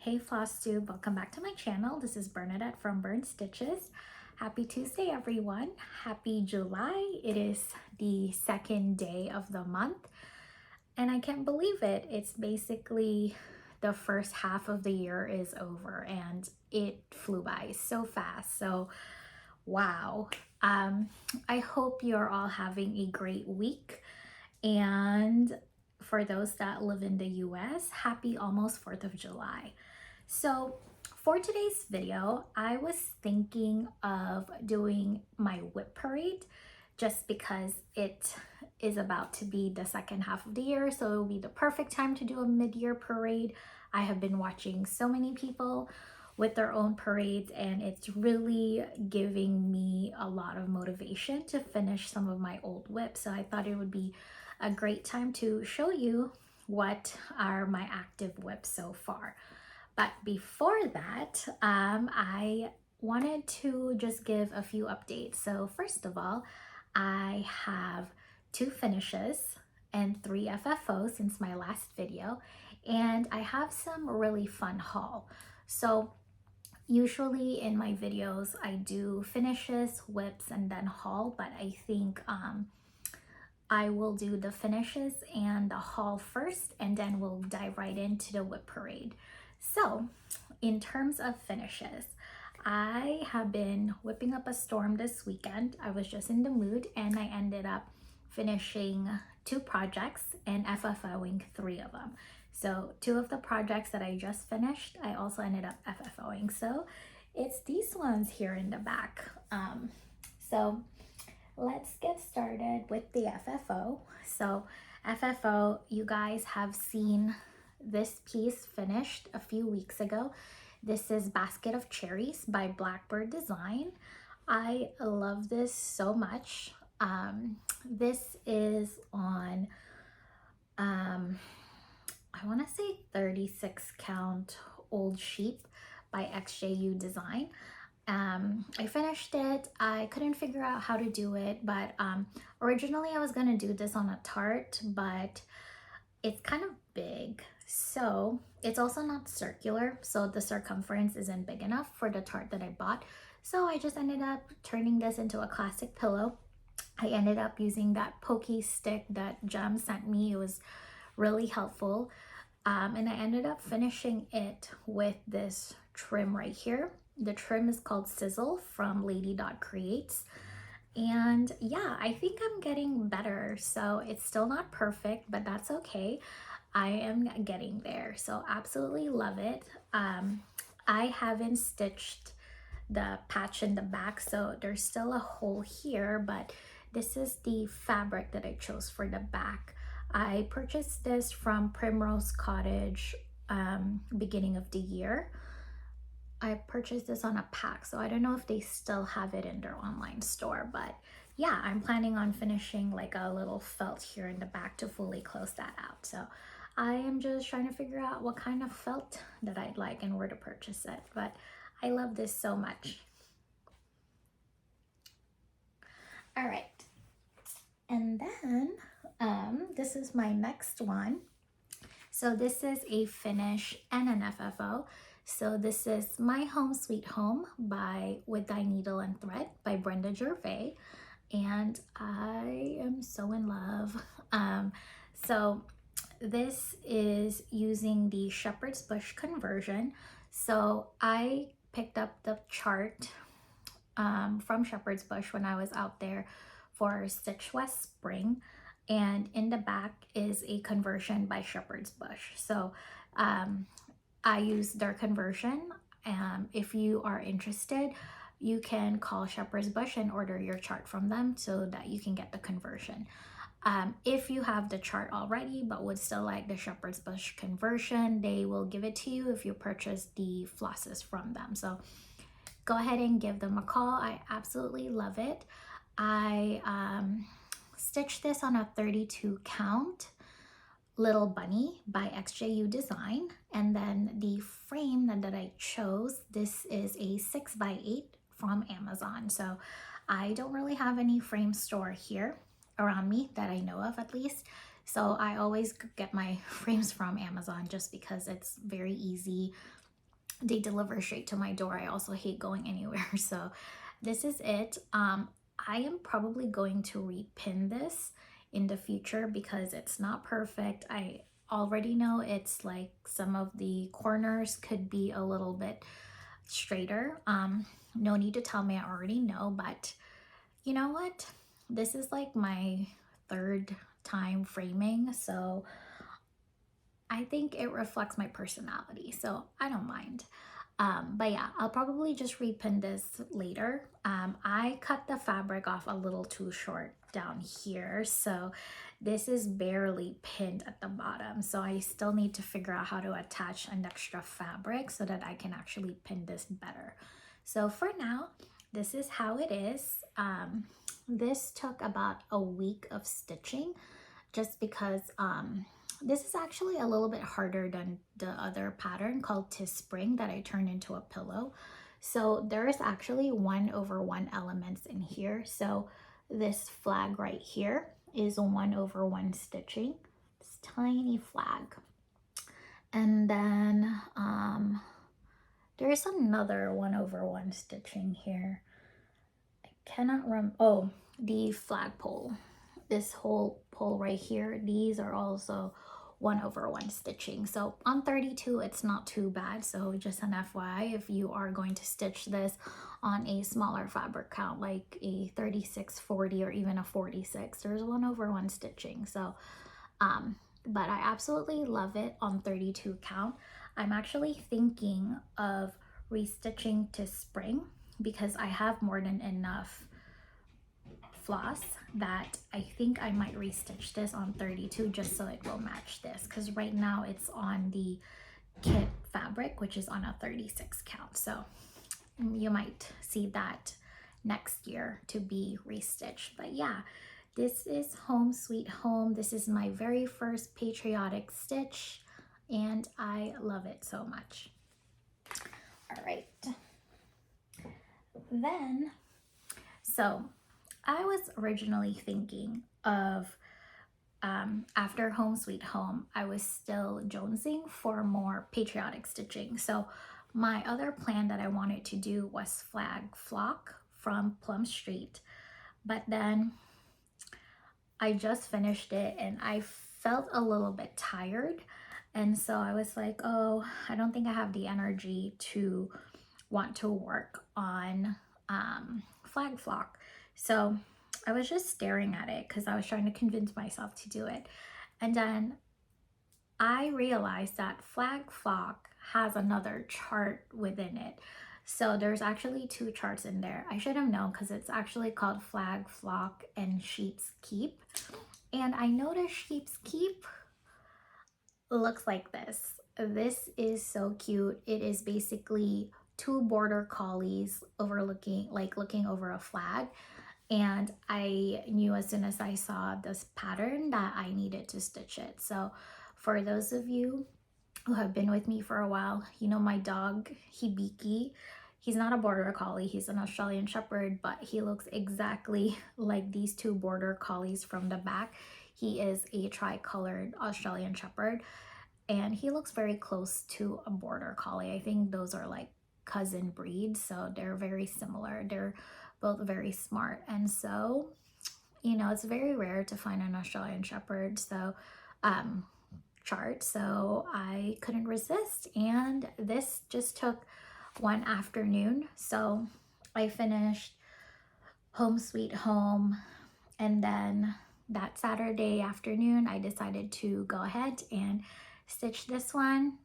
Hey Flosstube, welcome back to my channel. This is Bernadette from Burn Stitches. Happy Tuesday everyone. Happy July. It is the second day of the month and I can't believe it. It's basically the first half of the year is over and it flew by so fast. So wow. I hope you're all having a great week, and for those that live in the US, happy almost 4th of July. So for today's video, I was thinking of doing my whip parade just because it is about to be the second half of the year. So it will be the perfect time to do a mid-year parade. I have been watching so many people with their own parades and it's really giving me a lot of motivation to finish some of my old whips. So I thought it would be a great time to show you what are my active whips so far. But before that, I wanted to just give a few updates. So first of all, I have 2 finishes and 3 FFOs since my last video, and I have some really fun haul. So usually in my videos, I do finishes, whips, and then haul, but I think I will do the finishes and the haul first, and then we'll dive right into the whip parade. So in terms of finishes, I have been whipping up a storm this weekend. I was just in the mood and I ended up finishing 2 projects and FFOing 3 of them. So 2 of the projects that I just finished, I also ended up FFOing. So it's these ones here in the back. So let's get started with the FFO. So FFO, you guys have seen this piece finished a few weeks ago. This is Basket of Cherries by Blackbird Design. I love this so much. This is on, I want to say 36 count old sheep by xjudesigns. I finished it. I couldn't figure out how to do it, but originally I was gonna do this on a tart, but it's kind of big, so it's also not circular, so the circumference isn't big enough for the tart that I bought. So I just ended up turning this into a classic pillow. I ended up using that pokey stick that Jem sent me. It was really helpful, and I ended up finishing it with this trim right here. The trim is called Sizzle from Lady.Creates. And yeah, I think I'm getting better. So it's still not perfect, but that's okay. I am getting there. So absolutely love it. I haven't stitched the patch in the back, so there's still a hole here, but this is the fabric that I chose for the back. I purchased this from Primrose Cottage beginning of the year. I purchased this on a pack, so I don't know if they still have it in their online store, but yeah, I'm planning on finishing like a little felt here in the back to fully close that out. So I am just trying to figure out what kind of felt that I'd like and where to purchase it, but I love this so much. All right, and then this is my next one. So this is a finish and an FFO. So this is My Home Sweet Home by With Thy Needle and Thread by Brenda Gervais, and I am so in love. So this is using the Shepherd's Bush conversion. So I picked up the chart from Shepherd's Bush when I was out there for Stitch West Spring, and in the back is a conversion by Shepherd's Bush. So I use their conversion. If you are interested, you can call Shepherd's Bush and order your chart from them so that you can get the conversion. If you have the chart already but would still like the Shepherd's Bush conversion, they will give it to you if you purchase the flosses from them. So go ahead and give them a call. I absolutely love it. I stitched this on a 32 count Little Bunny by xjudesigns, and then the frame that I chose, this is a 6x8 from Amazon. So I don't really have any frame store here around me that I know of, at least, so I always get my frames from Amazon just because it's very easy they deliver straight to my door. I also hate going anywhere. So this is it. I am probably going to repin this in the future because it's not perfect. I already know it's like some of the corners could be a little bit straighter. No need to tell me, I already know, but you know what? This is like my third time framing, so I think it reflects my personality, so I don't mind. But yeah, I'll probably just repin this later. I cut the fabric off a little too short down here, so this is barely pinned at the bottom. So I still need to figure out how to attach an extra fabric so that I can actually pin this better. So for now, this is how it is. This took about a week of stitching just because this is actually a little bit harder than the other pattern called Tis Spring that I turned into a pillow. So there is actually 1/1 elements in here. So this flag right here is 1/1 stitching, this tiny flag. And then there's another 1/1 stitching here. I cannot remember. Oh, the flagpole. This whole pole right here, these are also 1/1 stitching. So on 32 it's not too bad. So just an FYI, if you are going to stitch this on a smaller fabric count like a 36, 40, or even a 46, there's 1/1 stitching. So but I absolutely love it on 32 count. I'm actually thinking of restitching to spring because I have more than enough floss that I think I might restitch this on 32 just so it will match this, because right now it's on the kit fabric, which is on a 36 count. So you might see that next year to be restitched. But yeah, this is Home Sweet Home. This is my very first Patriotic stitch and I love it so much. All right, then, so I was originally thinking of after Home Sweet Home, I was still jonesing for more patriotic stitching. So my other plan that I wanted to do was Flag Flock from Plum Street, but then I just finished it and I felt a little bit tired, and so I was like, oh, I don't think I have the energy to want to work on Flag Flock. So I was just staring at it because I was trying to convince myself to do it. And then I realized that Flag Flock has another chart within it. So there's actually 2 charts in there. I should have known because it's actually called Flag Flock and Sheep's Keep. And I noticed Sheep's Keep looks like this. This is so cute. It is basically 2 border collies looking over a flag. And I knew as soon as I saw this pattern that I needed to stitch it. So for those of you who have been with me for a while, you know my dog, Hibiki. He's not a border collie, he's an Australian Shepherd, but he looks exactly like these 2 border collies from the back. He is a tri-colored Australian Shepherd, and he looks very close to a border collie. I think those are like cousin breeds, so they're very similar. They're both very smart, and so, you know, it's very rare to find an Australian Shepherd chart, so I couldn't resist, and this just took one afternoon. So I finished Home Sweet Home, and then that Saturday afternoon I decided to go ahead and stitch this one.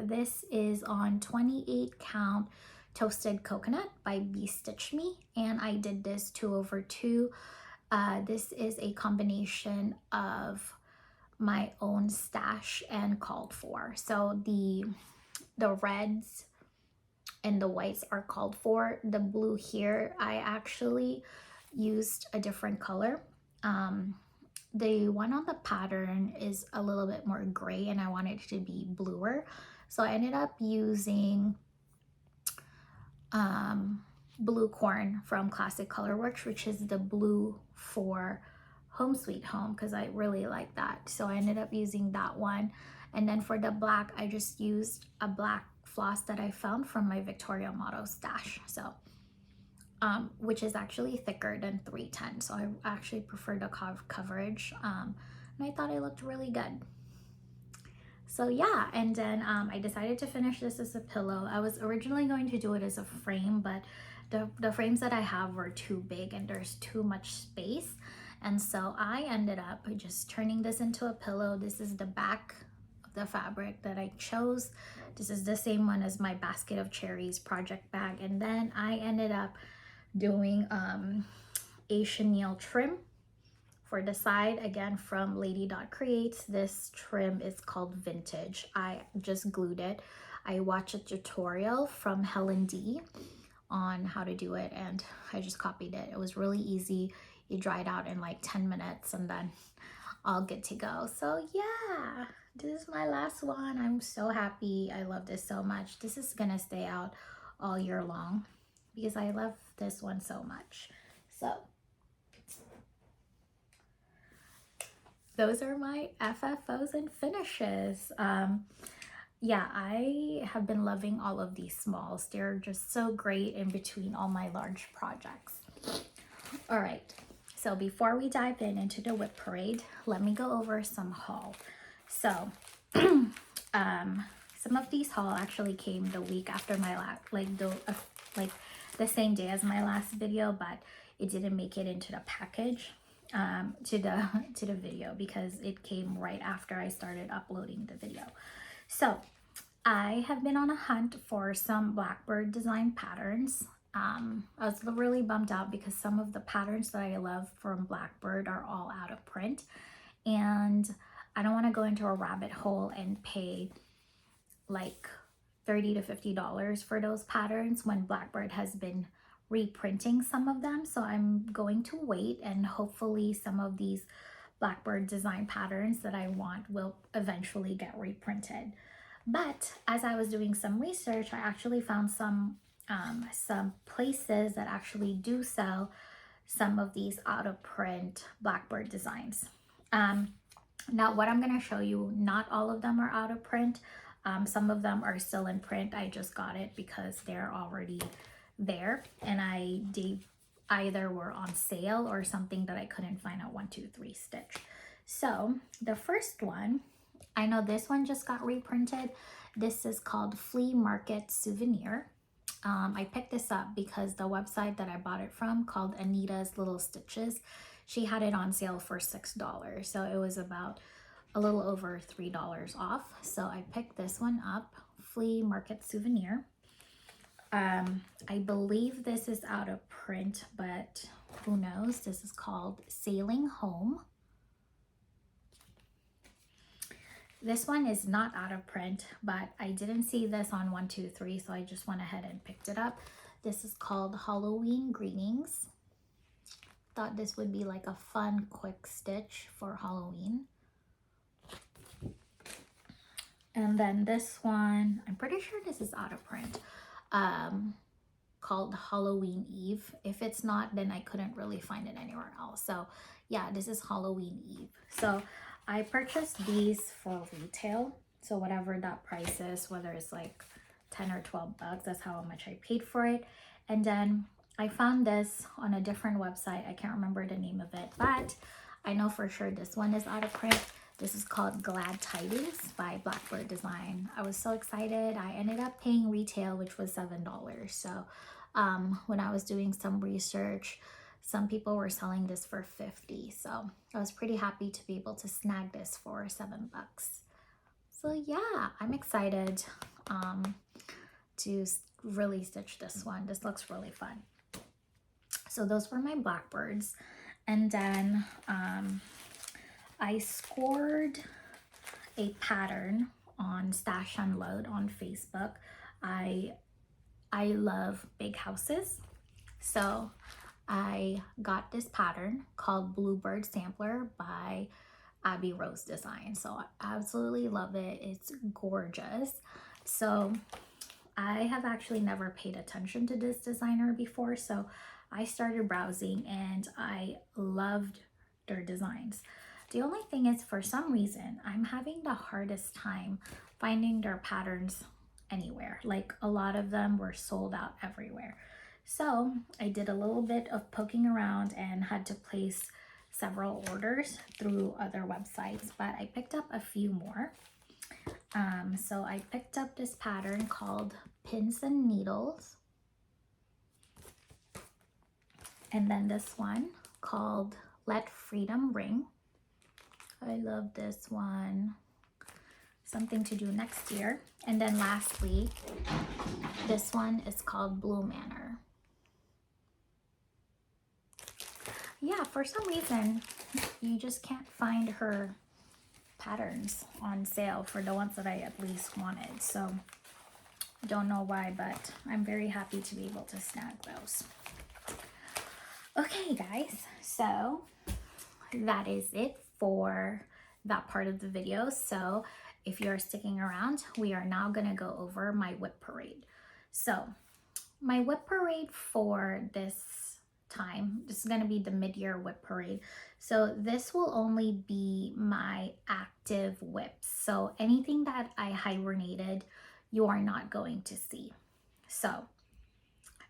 This is on 28 count Toasted Coconut by BeStitchMe, and I did this 2/2. This is a combination of my own stash and called for. So the reds and the whites are called for. The blue here, I actually used a different color. The one on the pattern is a little bit more gray and I wanted it to be bluer. So I ended up using Blue Corn from Classic Colorworks, which is the blue for Home Sweet Home, because I really like that. So I ended up using that one. And then for the black, I just used a black floss that I found from my Victoria Motto stash. So which is actually thicker than 310, so I actually prefer the coverage, and I thought it looked really good. So yeah, and then I decided to finish this as a pillow. I was originally going to do it as a frame, but the frames that I have were too big and there's too much space, and so I ended up just turning this into a pillow. This is the back of the fabric that I chose. This is the same one as my basket of cherries project bag, and then I ended up doing a chenille trim for the side, again from Lady.Creates. This trim is called Vintage. I just glued it. I watched a tutorial from Helen D on how to do it, and I just copied it. It was really easy. It dried out in like 10 minutes and then all good to go. So yeah, this is my last one. I'm so happy. I love this so much. This is gonna stay out all year long because I love this one so much. So those are my FFOs and finishes. Yeah, I have been loving all of these smalls. They're just so great in between all my large projects. All right, so before we dive into the whip parade, let me go over some haul. So some of these haul actually came the week after my last, like the same day as my last video, but it didn't make it into the package to the video because it came right after I started uploading the video. So I have been on a hunt for some Blackbird design patterns. I was really bummed out because some of the patterns that I love from Blackbird are all out of print, and I don't want to go into a rabbit hole and pay like $30 to $50 for those patterns when Blackbird has been reprinting some of them. So I'm going to wait, and hopefully some of these Blackbird design patterns that I want will eventually get reprinted. But as I was doing some research, I actually found some places that actually do sell some of these out of print Blackbird designs. Now what I'm going to show you, not all of them are out of print. Some of them are still in print. I just got it because they're already there, and they either were on sale or something that I couldn't find at 123stitch. So the first one, I know this one just got reprinted. This is called Flea Market Souvenir. I picked this up because the website that I bought it from, called Anita's Little Stitches, she had it on sale for $6. So it was about a little over $3 off. So I picked this one up, Flea Market Souvenir. I believe this is out of print, but who knows? This is called Sailing Home. This one is not out of print, but I didn't see this on 123, so I just went ahead and picked it up. This is called Halloween Greetings. Thought this would be like a fun quick stitch for Halloween. And then this one, I'm pretty sure this is out of print, called Halloween Eve. If it's not, then I couldn't really find it anywhere else. So yeah, this is Halloween Eve. So I purchased these for retail, so whatever that price is, whether it's like 10 or 12 bucks, that's how much I paid for it. And then I found this on a different website. I can't remember the name of it, but I know for sure this one is out of print. This is called Glad Tidings by Blackbird Design. I was so excited. I ended up paying retail, which was $7. So when I was doing some research, some people were selling this for $50. So I was pretty happy to be able to snag this for $7. So yeah, I'm excited to really stitch this one. This looks really fun. So those were my Blackbirds. And then I scored a pattern on Stash Unload on Facebook. I love big houses. So I got this pattern called Bluebird Sampler by Abby Rose Design. So I absolutely love it. It's gorgeous. So I have actually never paid attention to this designer before. So I started browsing and I loved their designs. The only thing is, for some reason, I'm having the hardest time finding their patterns anywhere. Like a lot of them were sold out everywhere. So I did a little bit of poking around and had to place several orders through other websites, but I picked up a few more. So I picked up this pattern called Pins and Needles, and then this one called Let Freedom Ring. I love this one. Something to do next year. And then lastly, this one is called Blue Manor. Yeah, for some reason, you just can't find her patterns on sale for the ones that I at least wanted. So I don't know why, but I'm very happy to be able to snag those. Okay, guys, so that is it for that part of the video. So if you're sticking around, we are now gonna go over my whip parade. So my whip parade for this time, this is gonna be the mid-year whip parade. So this will only be my active whips. So anything that I hibernated, you are not going to see. So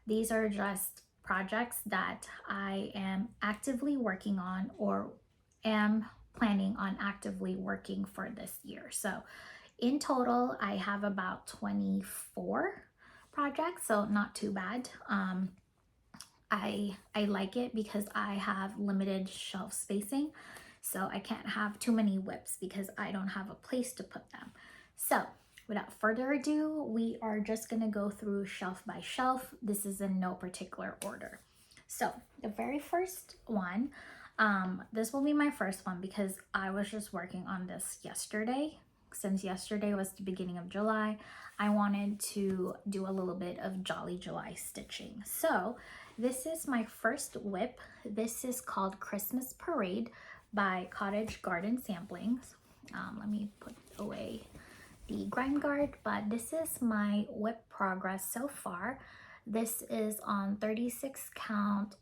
these are just projects that I am actively working on or am planning on actively working for this year. So in total, I have about 24 projects, so not too bad. I like it because I have limited shelf spacing, so I can't have too many whips because I don't have a place to put them. So without further ado, we are just gonna go through shelf by shelf. This is in no particular order. So the very first one, this will be my first one because I was just working on this yesterday. Since yesterday was the beginning of July, I wanted to do a little bit of Jolly July stitching. So this is my first whip. This is called Christmas Parade by Cottage Garden Samplings. Let me put away the grime guard, but this is my whip progress so far. This is on 36 count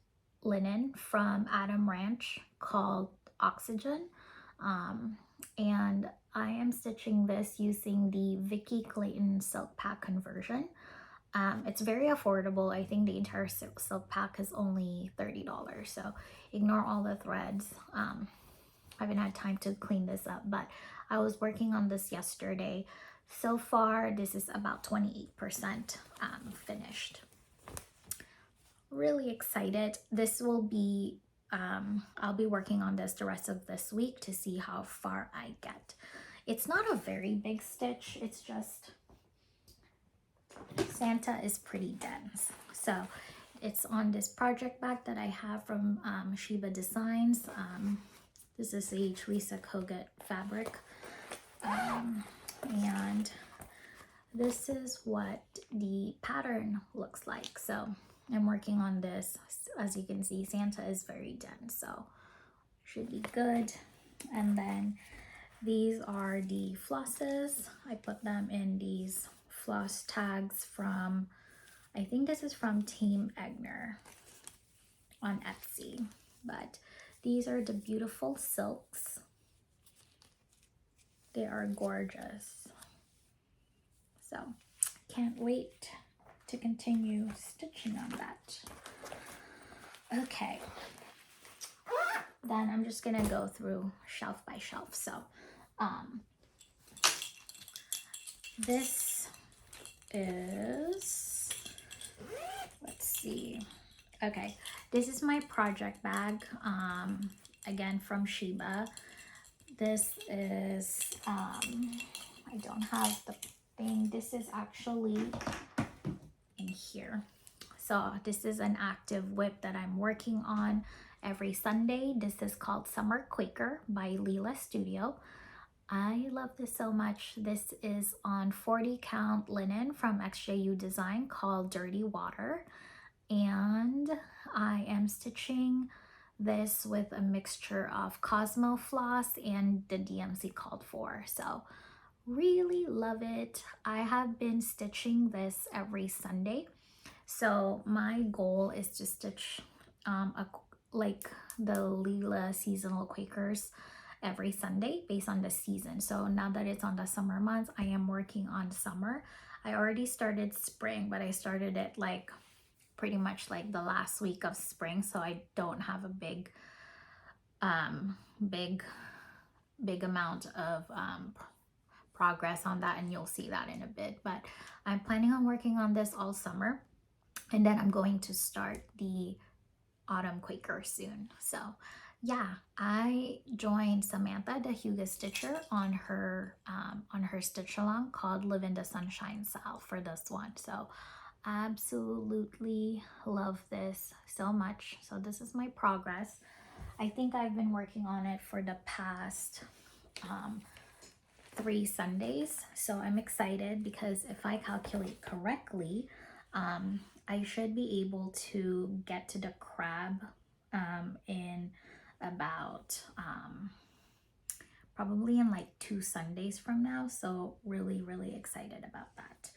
linen from Adam Ranch called Oxygen. And I am stitching this using the Vicky Clayton silk pack conversion. It's very affordable. I think the entire silk pack is only $30, so ignore all the threads. I haven't had time to clean this up, but I was working on this yesterday. So far, this is about 28% finished. Really excited. This will be, I'll be working on this the rest of this week to see how far I get. It's not a very big stitch, it's just, Santa is pretty dense. So it's on this project bag that I have from xjudesigns. This is a Teresa Kogut fabric. And this is what the pattern looks like. So I'm working on this. As you can see, Santa is very dense, so should be good. And then these are the flosses. I put them in these floss tags from, I think this is from Team Egner on Etsy, but these are the beautiful silks. They are gorgeous. So can't wait to continue stitching on that. Okay, then I'm just gonna go through shelf by shelf. So this is, let's see, okay, this is my project bag, again from Sheba. This is I don't have the thing. This is actually in here. So this is an active whip that I'm working on every Sunday. This is called Summer Quaker by Lila Studio. I love this so much. This is on 40 count linen from xjudesigns called Dirty Water. And I am stitching this with a mixture of Cosmo floss and the DMC called for. So really love it. I have been stitching this every Sunday. So my goal is to stitch like the Lila seasonal Quakers every Sunday based on the season. So now that it's on the summer months, I am working on summer. I already started spring, but I started it like pretty much like the last week of spring, so I don't have a big amount of progress on that, and you'll see that in a bit. But I'm planning on working on this all summer, and then I'm going to start the autumn Quaker soon. So yeah, I joined Samantha, the Hugo Stitcher, on her stitch along called Live in the Sunshine Sal for this one. So absolutely love this so much. So this is my progress. I think I've been working on it for the past 3 Sundays. So I'm excited because if I calculate correctly, I should be able to get to the crab in about probably in like 2 Sundays from now. So really, really excited about that.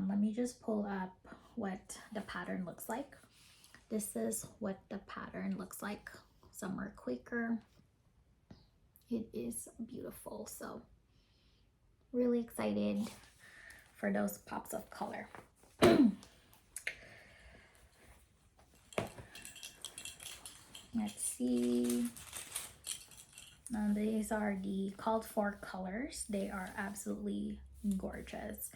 Let me just pull up what the pattern looks like. This is what the pattern looks like. Summer Quaker. It is beautiful. So really excited for those pops of color. Let's see. Now these are the called for colors. They are absolutely gorgeous.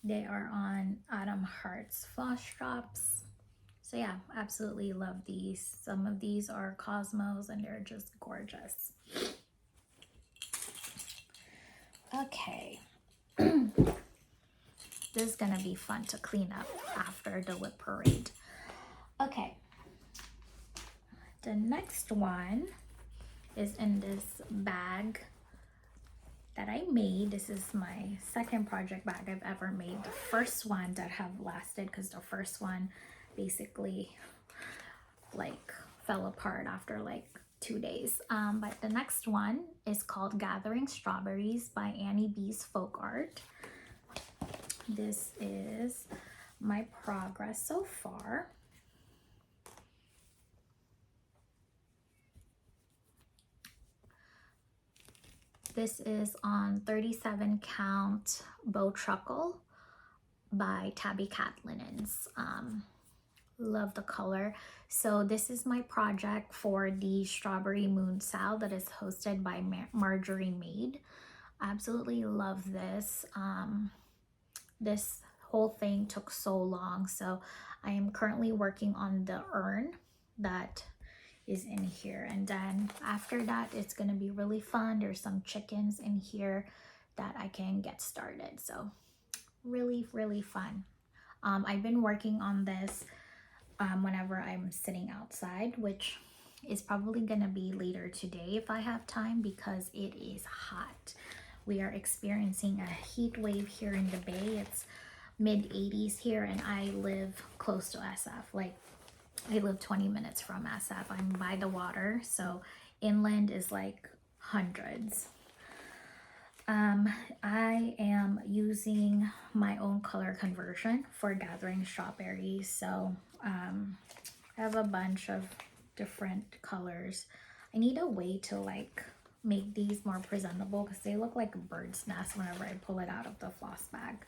They are on Autumn Hearts floss drops. So yeah, absolutely love these. Some of these are Cosmos and they're just gorgeous. Okay. This is gonna be fun to clean up after the whip parade. Okay. The next one is in this bag that I made. This is my second project bag I've ever made. The first one that have lasted, because the first one basically like fell apart after like 2 days. But the next one is called Gathering Strawberries by AnnieBeez Folkart. This is my progress so far. This is on 37 count Bowtruckle by Tabby Cat Linens. Love the color. So this is my project for the Strawberry Moon Sal that is hosted by Marjorie Maid. Absolutely love this. This whole thing took so long, so I am currently working on the urn that is in here, and then after that it's gonna be really fun. There's some chickens in here that I can get started, so really, really fun. I've been working on this whenever I'm sitting outside, which is probably gonna be later today if I have time, because it is hot. We are experiencing a heat wave here in the Bay. It's mid 80s here, and I live close to SF. Like, I live 20 minutes from SF. I'm by the water, so inland is like hundreds. I am using my own color conversion for gathering strawberries, so I have a bunch of different colors. I need a way to like make these more presentable because they look like a bird's nest whenever I pull it out of the floss bag.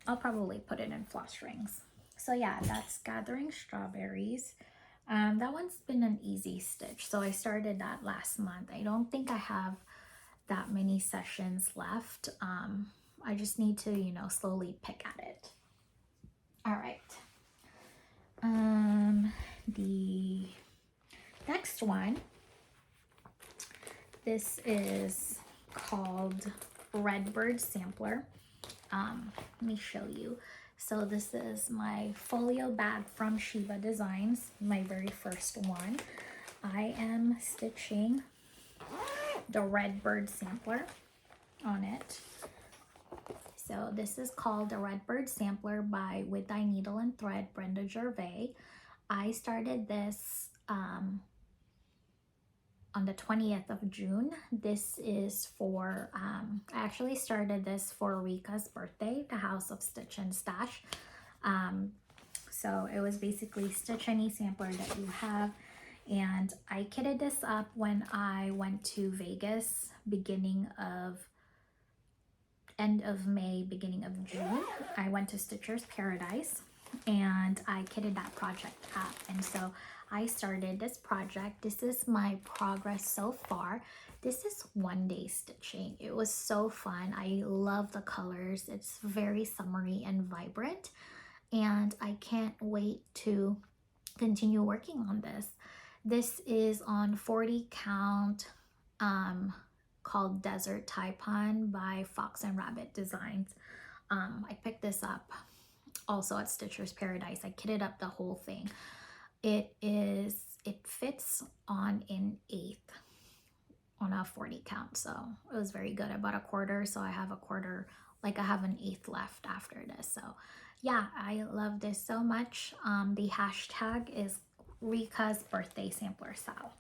I'll probably put it in floss rings. So yeah, that's Gathering Strawberries. That one's been an easy stitch. So I started that last month. I don't think I have that many sessions left. I just need to, you know, slowly pick at it. All right. The next one, this is called Redbird Sampler. Let me show you. So this is my folio bag from xjudesigns, my very first one. I am stitching the Redbird Sampler on it. So this is called the Redbird Sampler by With Thy Needle and Thread, Brenda Gervais. I started this on the 20th of June. This is for, I actually started this for Rika's birthday, the House of Stitch and Stash. So it was basically stitch any sampler that you have. And I kitted this up when I went to Vegas end of May, beginning of June. I went to Stitcher's Paradise and I kitted that project up. And so I started this project. This is my progress so far. This is 1 day stitching. It was so fun. I love the colors. It's very summery and vibrant. And I can't wait to continue working on this. This is on 40 count called Desert Taipan by Fox and Rabbit Designs. I picked this up also at Stitcher's Paradise. I kitted up the whole thing. It fits on an 1/8 on a 40 count, so it was very good. I bought a quarter, so I have a quarter, like I have an 1/8 left after this. So yeah, I love this so much. The hashtag is Rika's birthday sampler Sal.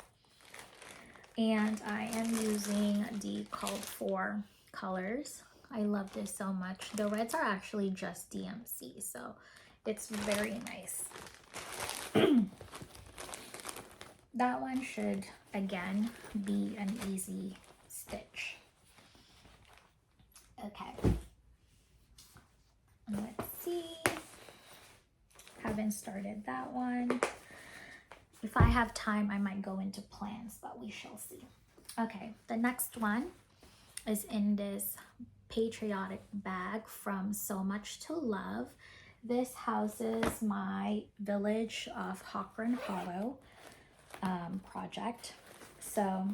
And I am using the called for colors. I love this so much. The reds are actually just DMC, so it's very nice. That one should, again, be an easy stitch. Okay. Let's see. Haven't started that one. If I have time, I might go into plans, but we shall see. Okay, the next one is in this Patriotic bag from So Much to Love. This houses my Village of Hawkrun Hollow project. So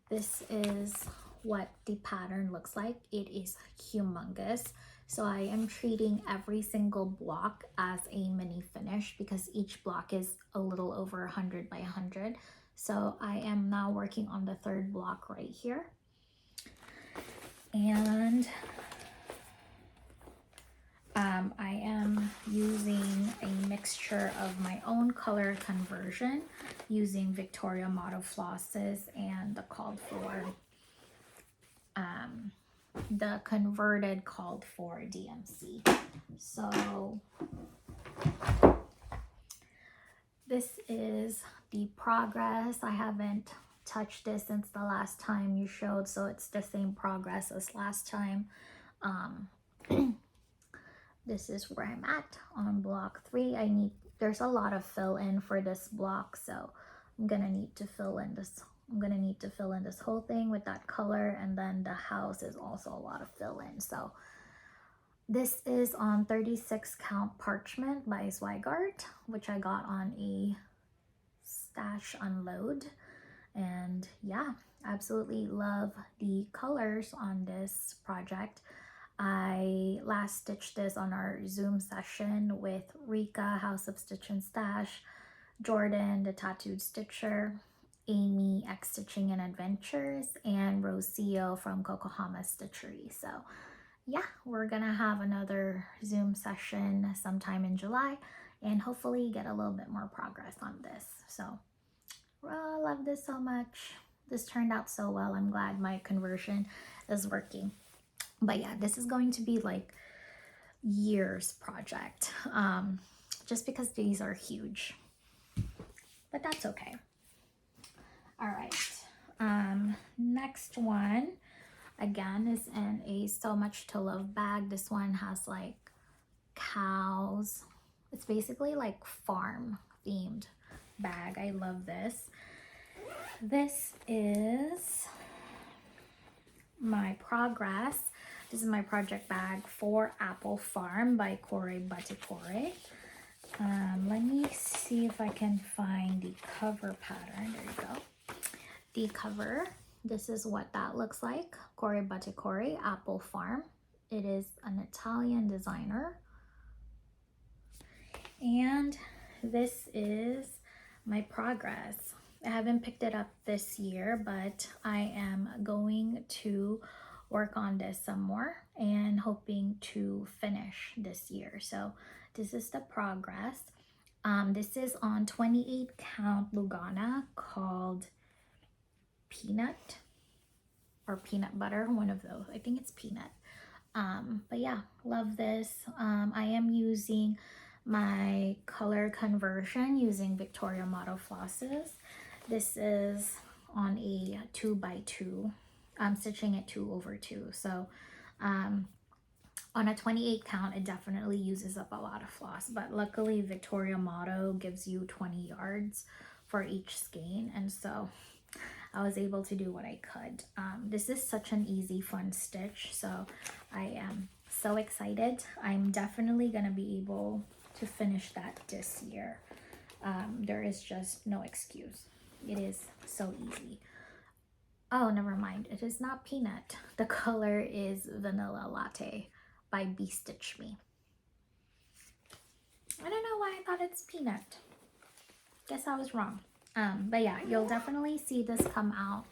this is what the pattern looks like. It is humongous. So I am treating every single block as a mini finish because each block is a little over 100 by 100. So I am now working on the 3rd block right here. And I am using a mixture of my own color conversion using Victoria Motto flosses and the called for the converted called for DMC. So this is the progress. I haven't touched this since the last time you showed, so it's the same progress as last time. This is where I'm at on block 3. There's a lot of fill in for this block, so I'm gonna need to fill in this. I'm gonna need to fill in this whole thing with that color, and then the house is also a lot of fill in. So this is on 36 count Parchment by Zweigart, which I got on a stash unload. And yeah, absolutely love the colors on this project. I last stitched this on our Zoom session with Rika, House of Stitch and Stash, Jordan, the Tattooed Stitcher, Amy, X Stitching and Adventures, and Rocio from Kokohama Stitchery. So yeah, we're gonna have another Zoom session sometime in July and hopefully get a little bit more progress on this. So I love this so much. This turned out so well. I'm glad my conversion is working. But yeah, this is going to be like years project, just because these are huge, but that's okay. All right, next one again is in a So Much to Love bag. This one has like cows. It's basically like farm themed bag. I love this. This is my progress. This is my project bag for Apple Farm by Cuore Batticuore. Let me see if I can find the cover pattern. There you go. The cover, this is what that looks like. Cuore Batticuore, Apple Farm. It is an Italian designer. And this is my progress. I haven't picked it up this year, but I am going to work on this some more and hoping to finish this year. So this is the progress. This is on 28 count Lugana called Peanut or Peanut Butter, one of those. I think it's Peanut. But yeah, love this. I am using my color conversion using Victoria Model flosses. This is on a 2x2. I'm stitching it 2/2. So on a 28 count, it definitely uses up a lot of floss, but luckily Victoria Motto gives you 20 yards for each skein, and so I was able to do what I could. This is such an easy, fun stitch, so I am so excited. I'm definitely gonna be able to finish that this year. There is just no excuse. It is so easy. Oh, never mind. It is not peanut. The color is Vanilla Latte by BeStitchMe. I don't know why I thought it's peanut. Guess I was wrong. But yeah, you'll definitely see this come out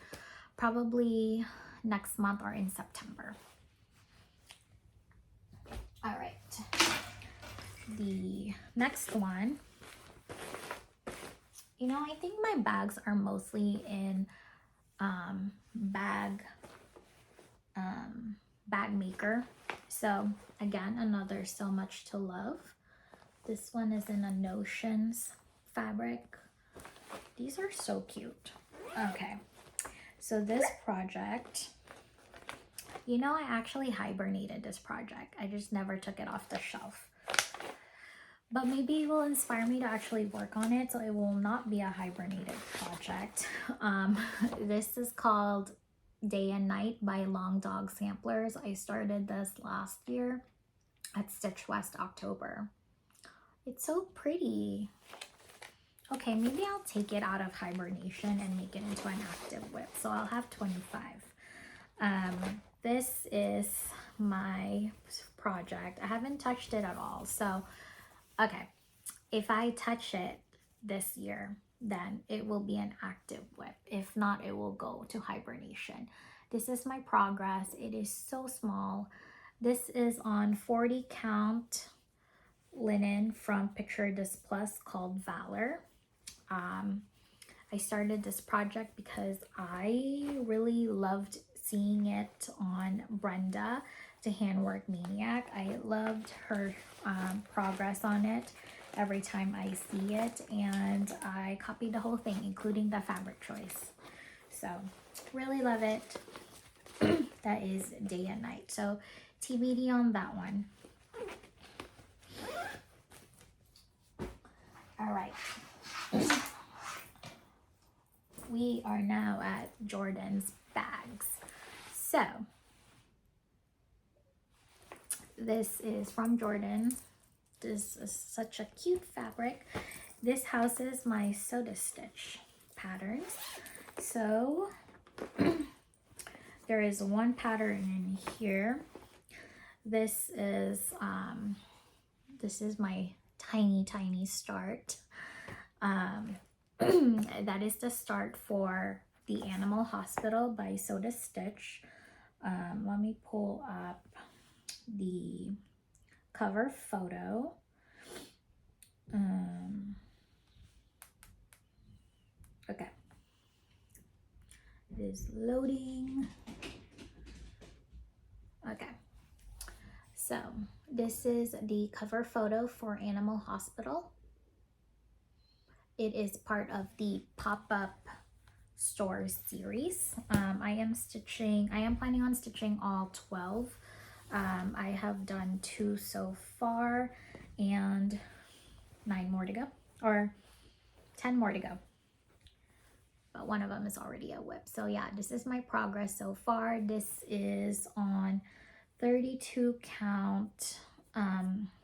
probably next month or in September. All right. The next one, you know, I think my bags are mostly in bag maker. So again, another So Much to Love. This one is in a Notions fabric. These are so cute. Okay, so this project, you know, I actually hibernated this project. I just never took it off the shelf. But maybe it will inspire me to actually work on it, so it will not be a hibernated project. This is called Day and Night by Long Dog Samplers. I started this last year at Stitch West October. It's so pretty. Okay, maybe I'll take it out of hibernation and make it into an active whip. So I'll have 25. This is my project. I haven't touched it at all. So, okay, if I touch it this year, then it will be an active whip. If not, it will go to hibernation. This is my progress. It is so small. This is on 40 count linen from PictureThisPlus called Valor. I started this project because I really loved seeing it on Brenda, the Handwork Maniac. I loved her progress on it every time I see it, and I copied the whole thing, including the fabric choice. So really love it. That is Day and Night. So TBD on that one. All right. We are now at Jordan's bags. So this is from Jordan. This is such a cute fabric. This houses my SodaStitch patterns. So there is one pattern in here. This is my tiny start. That is the start for The Animal Hospital by SodaStitch. Let me pull up the cover photo. Okay. It is loading. Okay. So this is the cover photo for Animal Hospital. It is part of the pop-up stores series. I am planning on stitching all 12. I have done 2 so far and 9 more to go, or 10 more to go. But one of them is already a whip. So yeah, this is my progress so far. This is on 32 count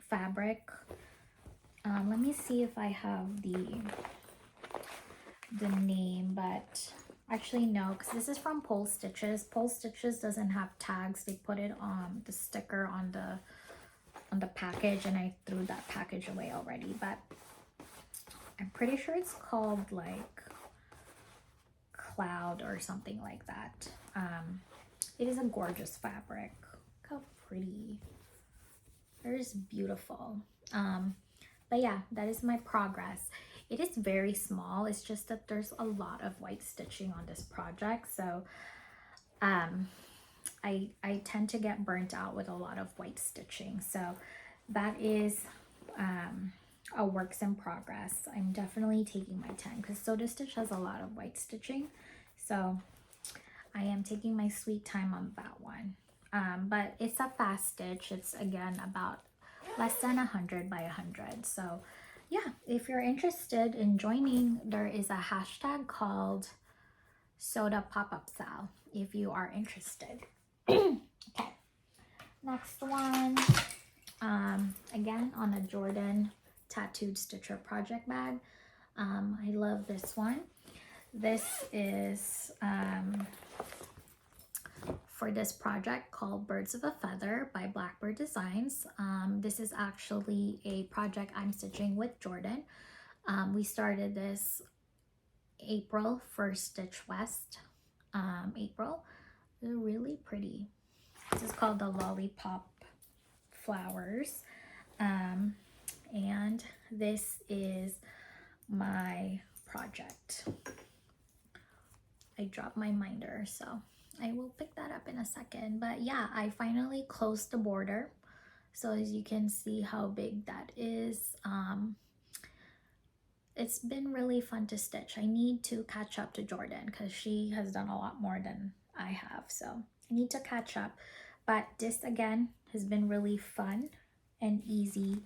fabric. Let me see if I have the name, but actually no, because this is from Pole Stitches. Pole Stitches doesn't have tags. They put it on the sticker on the package, and I threw that package away already, but I'm pretty sure it's called like Cloud or something like that. It is a gorgeous fabric. Look how pretty. It is beautiful. But yeah, that is my progress. It is very small. It's just that there's a lot of white stitching on this project. So I tend to get burnt out with a lot of white stitching. So that is a works in progress. I'm definitely taking my time because SodaStitch has a lot of white stitching. So I am taking my sweet time on that one. But it's a fast stitch. It's again about less than 100 by 100. So yeah, if you're interested in joining, there is a hashtag called Soda Pop-Up Sale if you are interested. Okay, next one, again on a Jordan tattooed stitcher project bag. I love this one. This is for this project called Birds of a Feather by Blackbird Designs. This is actually a project I'm stitching with Jordan. We started this April for Stitch West. April. They're really pretty. This is called the Lollipop Flowers. And this is my project. I dropped my minder, so I will pick that up in a second. But yeah, I finally closed the border. So as you can see how big that is. It's been really fun to stitch. I need to catch up to Jordan because she has done a lot more than I have. So I need to catch up. But this again has been really fun and easy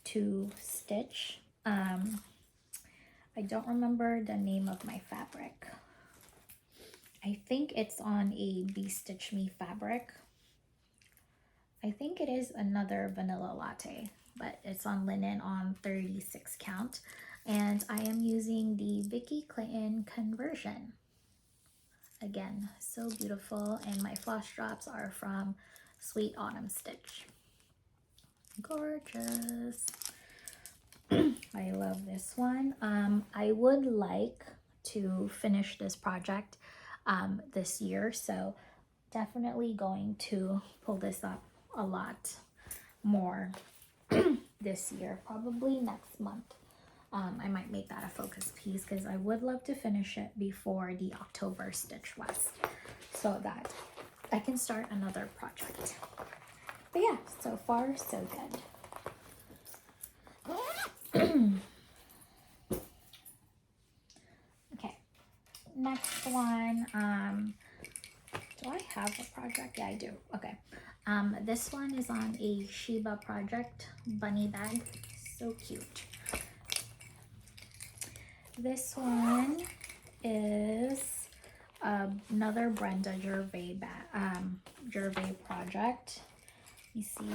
to stitch. I don't remember the name of my fabric. I think it's on a BeStitchMe fabric. I think it is another vanilla latte, but it's on linen on 36 count. And I am using the Vicky Clayton conversion. Again, so beautiful. And my floss drops are from Sweet Autumn Stitch. Gorgeous. I love this one. I would like to finish this project this year, so definitely going to pull this up a lot more this year, probably next month. I might make that a focus piece because I would love to finish it before the October Stitch West so that I can start another project. But yeah, so far so good. Okay, next one. Do I have a project? Yeah, I do. Okay. This one is on a Shiba project bunny bag. So cute. This one is another Brenda Gervais project. You see,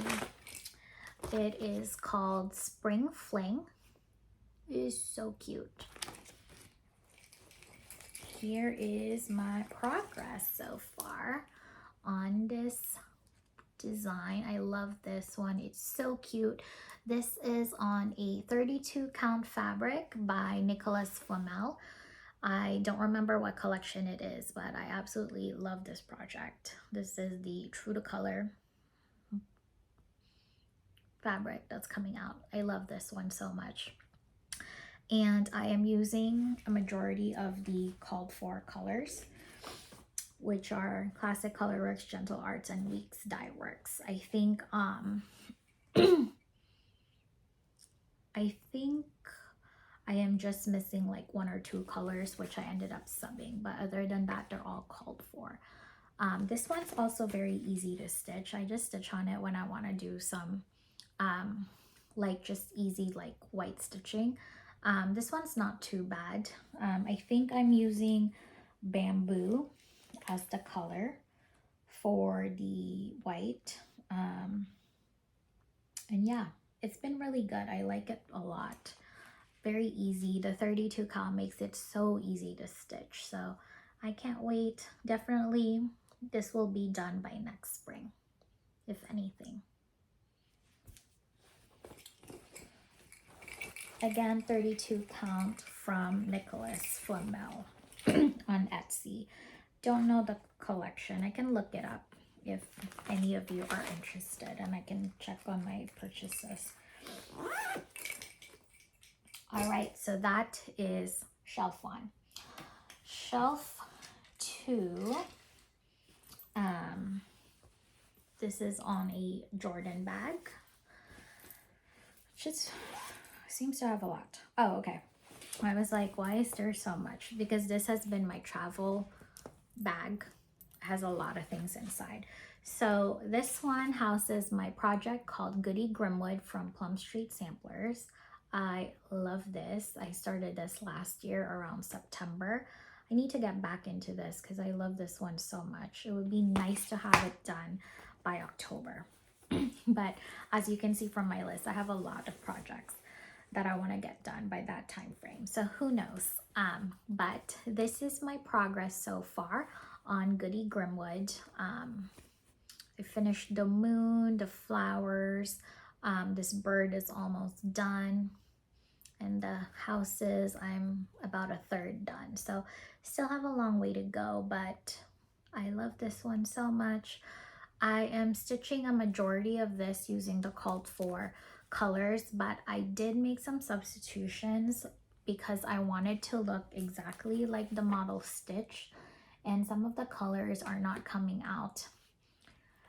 it is called Spring Fling. It is so cute. Here is my progress so far on this design. I love this one. It's so cute. This is on a 32 count fabric by Nicholas Flamel. I don't remember what collection it is, but I absolutely love this project. This is the True to Color fabric that's coming out. I love this one so much. And I am using a majority of the called for colors, which are Classic Colorworks, Gentle Arts, and Weeks Dye Works. I think I am just missing like 1 or 2 colors, which I ended up subbing, but other than that, they're all called for. This one's also very easy to stitch. I just stitch on it when I want to do some like just easy like white stitching. This one's not too bad. I think I'm using Bamboo as the color for the white. And yeah, it's been really good. I like it a lot. Very easy. The 32 count makes it so easy to stitch. So I can't wait. Definitely this will be done by next spring, if anything. Again, 32 count from Nicholas Flamel on Etsy. Don't know the collection. I can look it up if any of you are interested, and I can check on my purchases. All right, so that is shelf 1. Shelf 2, This is on a Jordan bag. Just seems to have a lot. Oh, okay. I was like, why is there so much? Because this has been my travel bag. It has a lot of things inside. So this one houses my project called Goody Grimwood from Plum Street Samplers. I love this. I started this last year around September. I need to get back into this because I love this one so much. It would be nice to have it done by October. But as you can see from my list, I have a lot of projects that I want to get done by that time frame. So who knows? But this is my progress so far on Goody Grimwood. I finished the moon, the flowers. This bird is almost done. And the houses, I'm about a third done. So still have a long way to go, but I love this one so much. I am stitching a majority of this using the called for colors, but I did make some substitutions because I wanted to look exactly like the model stitch, and some of the colors are not coming out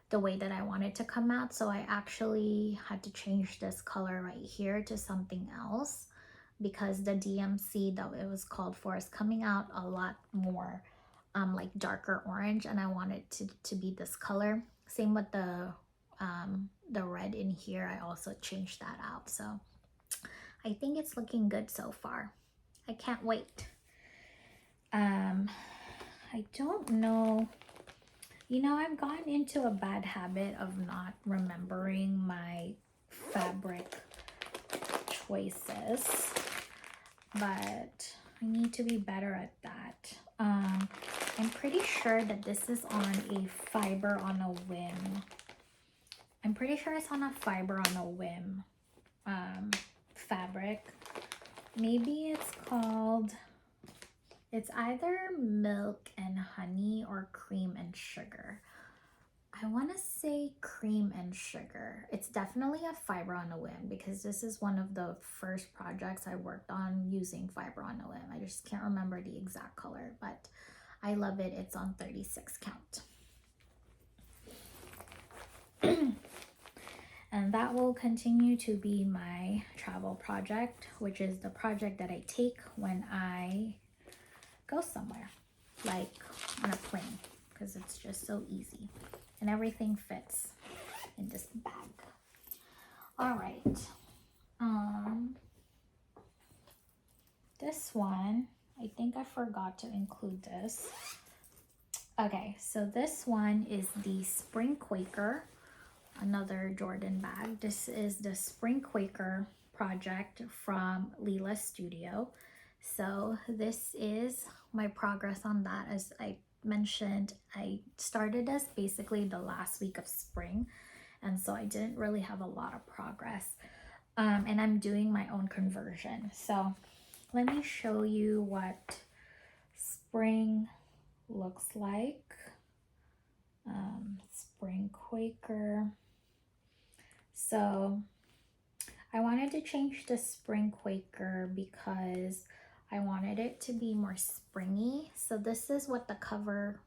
the way that I wanted to come out. So I actually had to change this color right here to something else because the DMC that it was called for is coming out a lot more like darker orange, and I wanted to be this color. Same with the red in here. I also changed that out. So I think it's looking good so far. I can't wait. I don't know. You know, I've gotten into a bad habit of not remembering my fabric choices, but I need to be better at that. I'm pretty sure that this is on a fiber on a whim. I'm pretty sure it's on a fiber on a whim fabric. Maybe it's called, it's either milk and honey or cream and sugar. I want to say cream and sugar. It's definitely a fiber on a whim because this is one of the first projects I worked on using fiber on a whim. I just can't remember the exact color, but I love it. It's on 36 count. And that will continue to be my travel project, which is the project that I take when I go somewhere, like on a plane, because it's just so easy and everything fits in this bag. All right. This one, I think I forgot to include this. Okay, so this one is the Spring Quaker, another Jordan bag. This is the Spring Quaker project from Lila Studio. So this is my progress on that. As I mentioned, I started this basically the last week of spring, and so I didn't really have a lot of progress. And I'm doing my own conversion. So let me show you what spring looks like. Spring Quaker. So I wanted to change the Spring Quaker because I wanted it to be more springy. So this is what the cover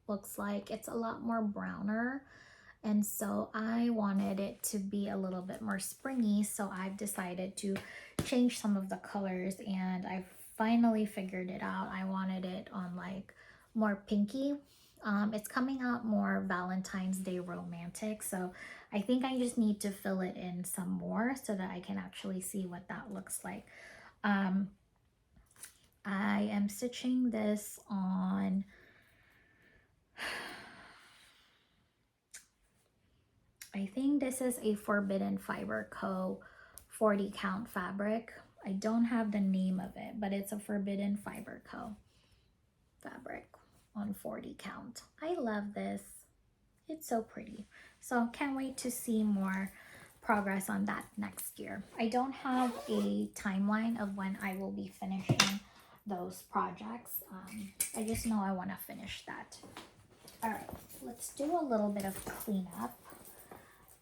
looks like. It's a lot more browner, and so I wanted it to be a little bit more springy. So I've decided to change some of the colors, and I finally figured it out. I wanted it on like more pinky. It's coming out more Valentine's Day romantic, so I think I just need to fill it in some more so that I can actually see what that looks like. I am stitching this on I think this is a Forbidden Fiber Co. 40 count fabric. I don't have the name of it, but it's a Forbidden Fiber Co. fabric on 40 count. I love this. It's so pretty. So can't wait to see more progress on that next year. I don't have a timeline of when I will be finishing those projects. I just know I want to finish that. All right, let's do a little bit of cleanup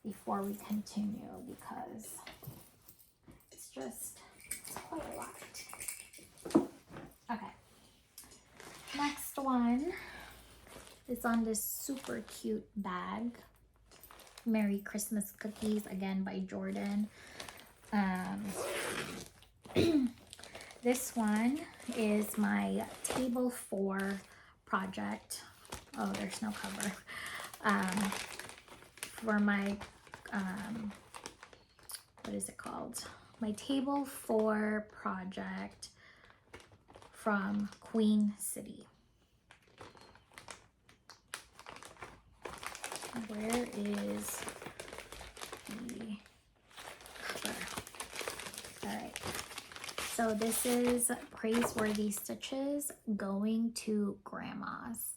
before we continue because it's quite a lot. Okay, next one is on this super cute bag. Merry Christmas Cookies, again by Jordan. This one is my table 4 project. Oh, there's no cover. For my, what is it called? My table 4 project from Queen City. Where is the cover? Alright, so this is Praiseworthy Stitches Going to Grandma's.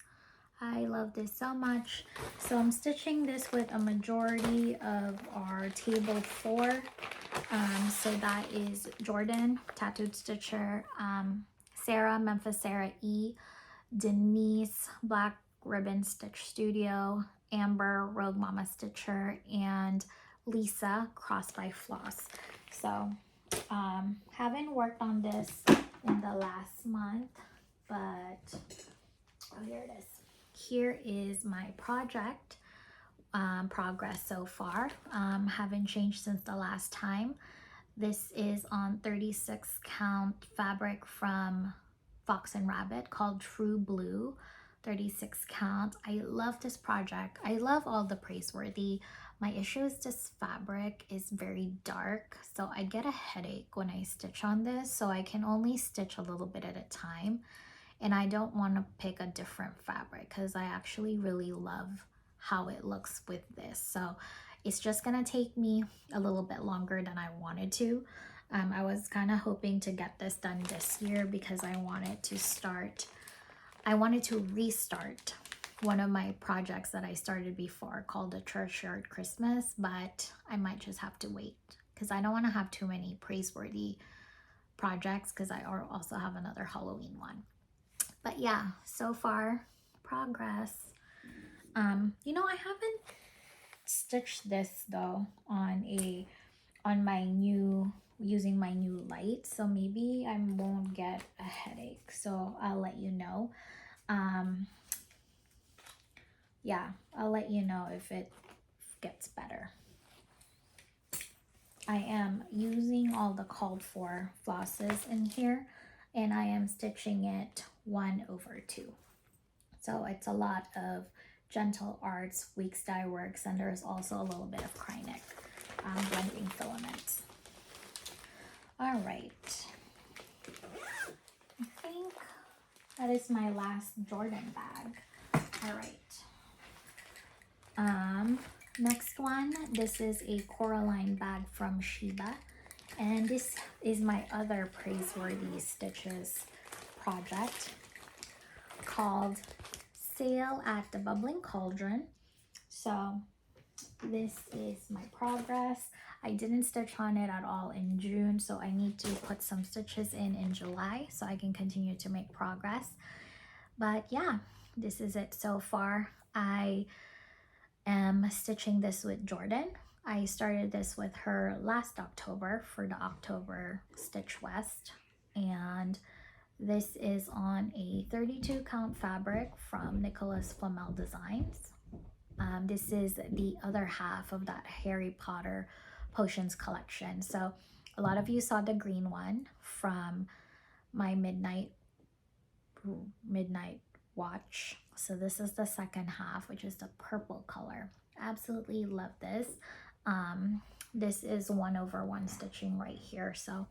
I love this so much. So I'm stitching this with a majority of our table 4. So that is Jordan, Tattooed Stitcher, Sarah, Memphis Sarah E, Denise, Black Ribbon Stitch Studio, Amber, Rogue Mama Stitcher, and Lisa, Cross by Floss. So haven't worked on this in the last month, but oh, here it is. Here is my project progress so far. Haven't changed since the last time. This is on 36 count fabric from Fox and Rabbit called True Blue. 36 count. I love this project. I love all the Praiseworthy. My issue is this fabric is very dark, so I get a headache when I stitch on this, so I can only stitch a little bit at a time, and I don't want to pick a different fabric because I actually really love how it looks with this. So it's just gonna take me a little bit longer than I wanted to. I was kind of hoping to get this done this year because I wanted to restart one of my projects that I started before called the Churchyard Christmas, but I might just have to wait because I don't want to have too many Praiseworthy projects because I also have another Halloween one. But yeah, so far, progress. You know, I haven't stitched this though using my new light, so maybe I won't get a headache, so I'll let you know. Yeah, I'll let you know if it gets better. I am using all the called for flosses in here, and I am stitching it 1/2. So it's a lot of Gentle Arts, Weeks Dye Works, and there's also a little bit of Krynic blending filaments. All right, I think that is my last Jordan bag. All right. Next one, this is a Coraline bag from Sheba, and this is my other Praiseworthy Stitches project called Sail at the Bubbling Cauldron. So this is my progress. I didn't stitch on it at all in June, so I need to put some stitches in July so I can continue to make progress. But yeah, this is it so far. I am stitching this with Jordan. I started this with her last October for the October Stitch West, and this is on a 32 count fabric from Nicholas Flamel Designs. This is the other half of that Harry Potter Potions collection. So a lot of you saw the green one from my midnight watch. So this is the second half, which is the purple color. Absolutely love this. This is 1/1 stitching right here. So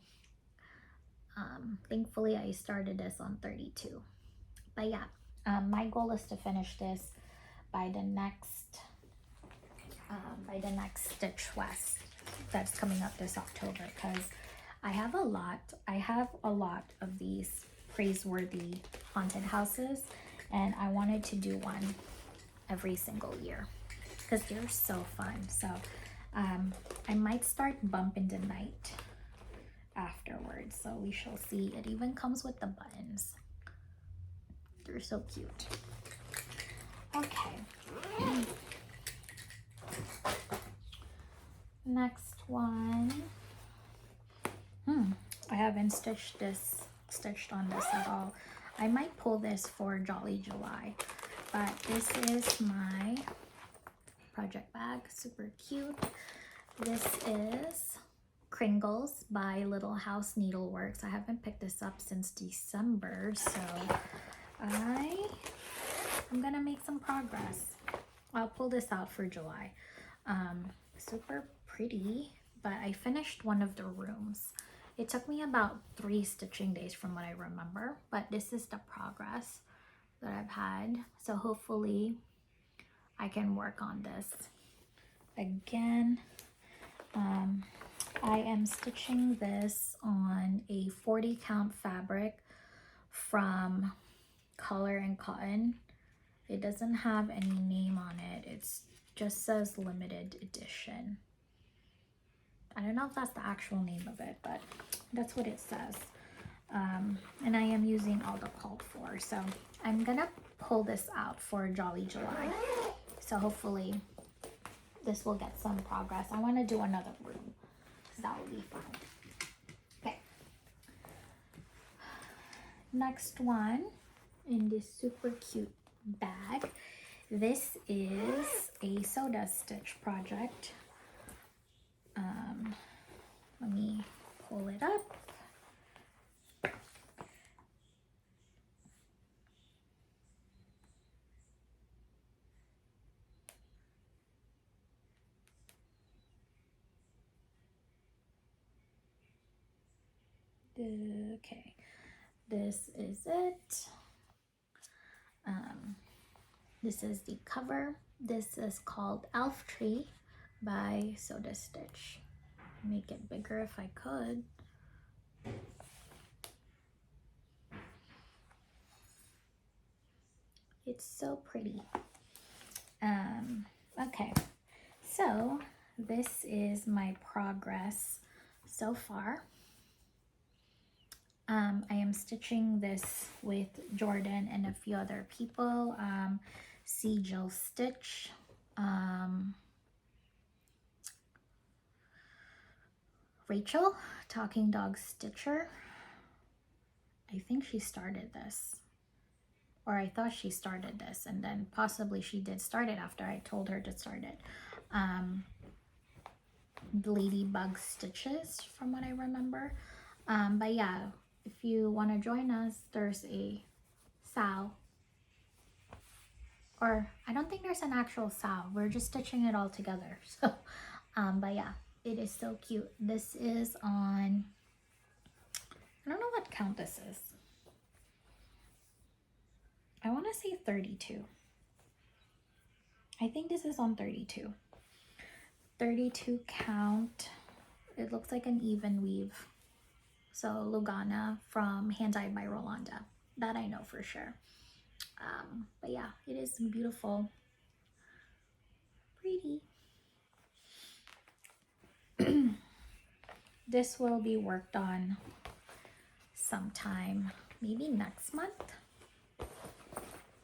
thankfully I started this on 32. But yeah, my goal is to finish this by the next Stitch West that's coming up this October, because I have a lot of these Praiseworthy haunted houses, and I wanted to do one every single year because they're so fun. So I might start Bump in the Night afterwards, so we shall see. It even comes with the buttons. They're so cute. Okay. Next one. I haven't stitched on this at all. I might pull this for Jolly July, but this is my project bag, super cute. This is Kringles by Little House Needleworks. I haven't picked this up since December, so I'm gonna make some progress. I'll pull this out for July. Super pretty, but I finished one of the rooms. It took me about 3 stitching days from what I remember, but this is the progress that I've had. So hopefully I can work on this. Again, I am stitching this on a 40 count fabric from Color and Cotton. It doesn't have any name on it. It just says limited edition. I don't know if that's the actual name of it, but that's what it says. And I am using all the called for. So I'm gonna pull this out for Jolly July. So hopefully this will get some progress. I want to do another room, so that will be fun. Okay. Next one in this super cute bag. This is a SodaStitch project. Let me pull it up. Okay, this is it. This is the cover. This is called Elf Tree by SodaStitch. Make it bigger if I could. It's so pretty. Okay, so this is my progress so far. I am stitching this with Jordan and a few other people. Jill Stitch, Rachel, Talking Dog Stitcher. I think she started this, or I thought she started this, and then possibly she did start it after I told her to start it. Ladybug Stitches, from what I remember. But yeah, if you want to join us, there's a sow. Or I don't think there's an actual sow. We're just stitching it all together. So, but yeah, it is so cute. This is on, I don't know what count this is. I want to say 32. I think this is on 32. 32 count. It looks like an even weave. So Lugana from Hand Dyed by Rolanda. That I know for sure. But yeah, it is beautiful. Pretty. This will be worked on sometime, maybe next month.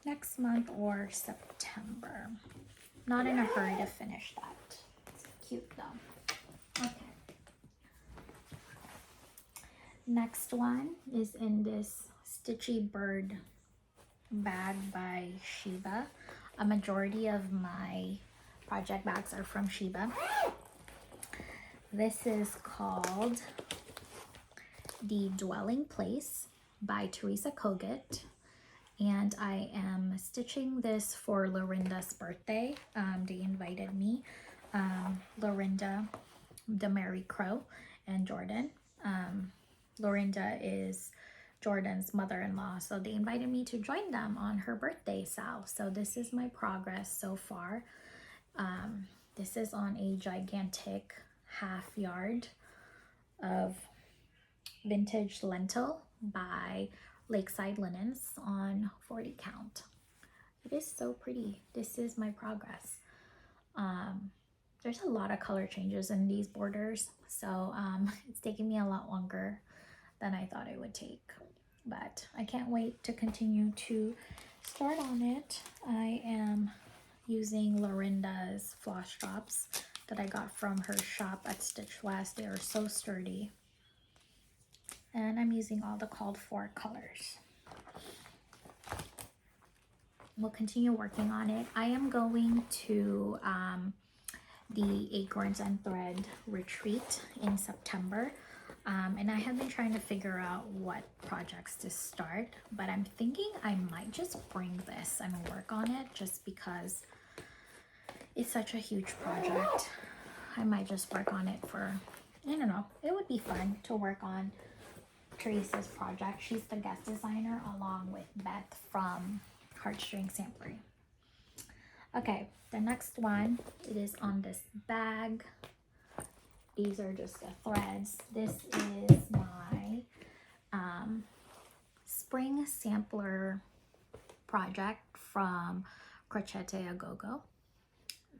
Next month or September. Not in a hurry to finish that. It's cute though. Okay. Next one is in this Stitchy Bird bag by Shiba. A majority of my project bags are from Shiba. This is called The Dwelling Place by Teresa Kogut. And I am stitching this for Lorinda's birthday. They invited me, Lorinda, the Mary Crow, and Jordan. Lorinda is Jordan's mother-in-law, so they invited me to join them on her birthday sal. So this is my progress so far. This is on a gigantic half yard of vintage lentil by Lakeside Linens on 40 count. It is so pretty. This is my progress. There's a lot of color changes in these borders, so it's taking me a lot longer than I thought it would take, but I can't wait to continue to start on it. I am using Lorinda's floss drops that I got from her shop at Stitch West. They are so sturdy. And I'm using all the called for colors. we'll continue working on it. I am going to the Acorns and Thread retreat in September. And I have been trying to figure out what projects to start, but I'm thinking I might just bring this and work on it just because it's such a huge project. I might just work on it for, I don't know, it would be fun to work on Teresa's project. She's the guest designer along with Beth from Heartstring Samplery. Okay, the next one, it is on this bag. These are just the threads. This is my spring sampler project from Crochet a Go-Go.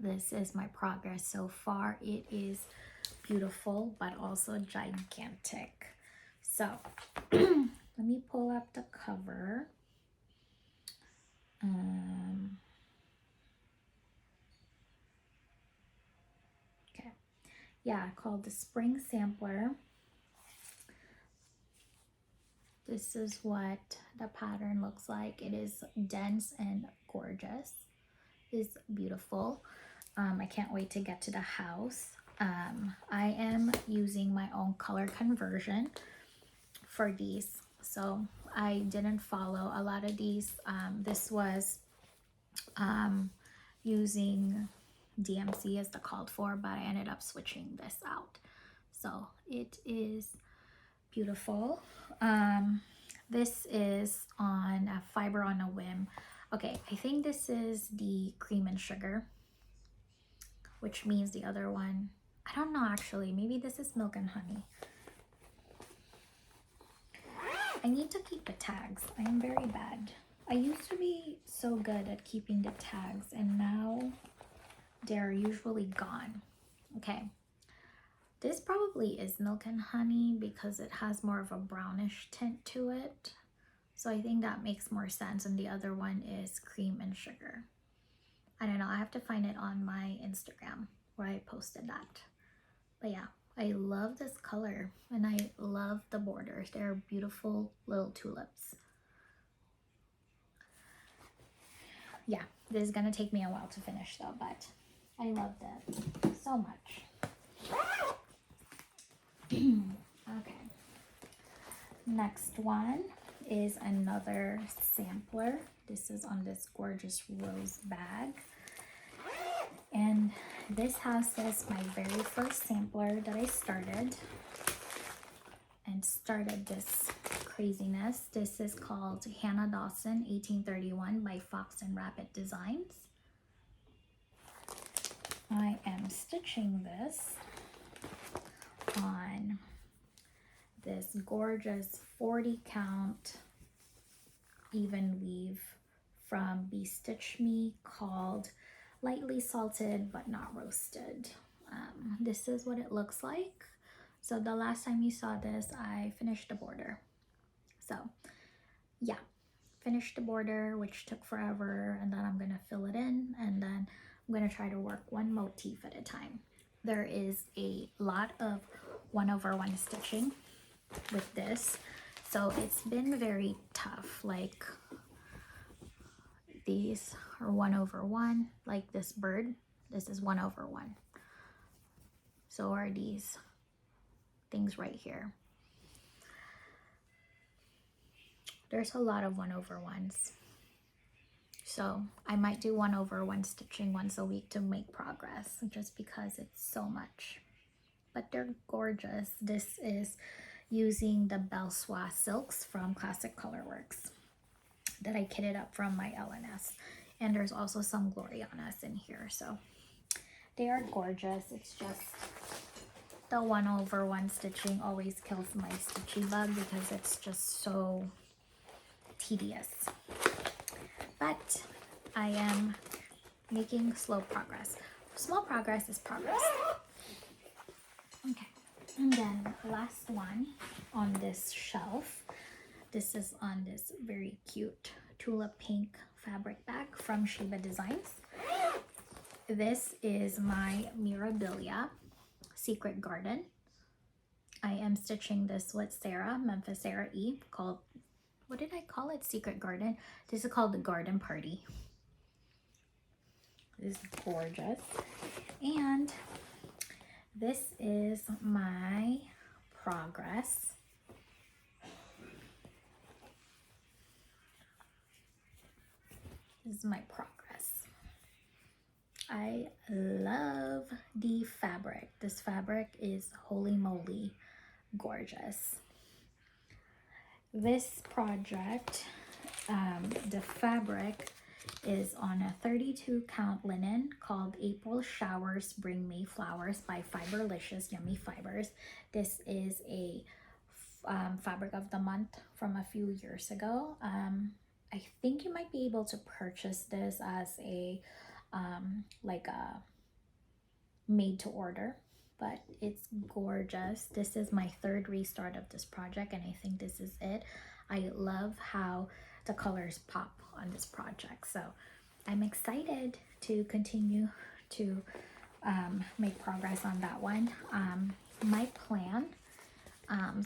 This is my progress so far. It is beautiful, but also gigantic. So let me pull up the cover. Okay. Yeah, called the Spring Sampler. This is what the pattern looks like. It is dense and gorgeous. It's beautiful. I can't wait to get to the house. I am using my own color conversion for these, so I didn't follow a lot of these. This was using DMC as the called for, but I ended up switching this out. So it is beautiful. This is on a Fiber on a Whim. Okay, I think this is the Cream and Sugar, which means the other one, I don't know actually, maybe this is Milk and Honey. I need to keep the tags. I am very bad. I used to be so good at keeping the tags, and now they're usually gone. Okay, this probably is Milk and Honey because it has more of a brownish tint to it. So I think that makes more sense. And the other one is Cream and Sugar. I don't know. I have to find it on my Instagram where I posted that. But yeah, I love this color and I love the borders. They're beautiful little tulips. Yeah, this is going to take me a while to finish though, but I love that so much. Okay, next one is another sampler. This is on this gorgeous rose bag, and this houses my very first sampler that I started this craziness. This is called Hannah Dawson 1831 by Fox and Rabbit Designs. I am stitching this on this gorgeous 40 count even weave from BeStitchMe called Lightly Salted But Not Roasted. This is what it looks like. So the last time you saw this, I finished the border. So yeah, finished the border, which took forever, and then I'm gonna fill it in, and then I'm gonna try to work one motif at a time. There is a lot of 1/1 stitching with this, so it's been very tough. Like these are 1/1, like this bird, this is 1/1. So are these things right here. There's a lot of 1/1s. So I might do 1/1 stitching once a week to make progress, just because it's so much. But they're gorgeous. This is using the Belsois silks from Classic Colorworks that I kitted up from my LNS. And there's also some Glorianas in here. So they are gorgeous. It's just the 1/1 stitching always kills my stitchy bug because it's just so tedious. But I am making slow progress. Small progress is progress. Okay, and then the last one on this shelf, this is on this very cute tulip pink fabric bag from Shiba Designs. This is my Mirabilia Secret Garden. I am stitching this with Sarah, Memphis Sarah E, called, what did I call it? Secret Garden. This is called the Garden Party. is gorgeous. And this is my progress. This is my progress. I love the fabric. This fabric is holy moly gorgeous. This project, the fabric is on a 32 count linen called April Showers Bring Me Flowers by Fiberlicious Yummy Fibers. This is a fabric of the month from a few years ago. I think you might be able to purchase this as a like a made to order, but it's gorgeous. This is my third restart of this project, and I think this is it. I love how the colors pop on this project, so I'm excited to continue to make progress on that one. My plan,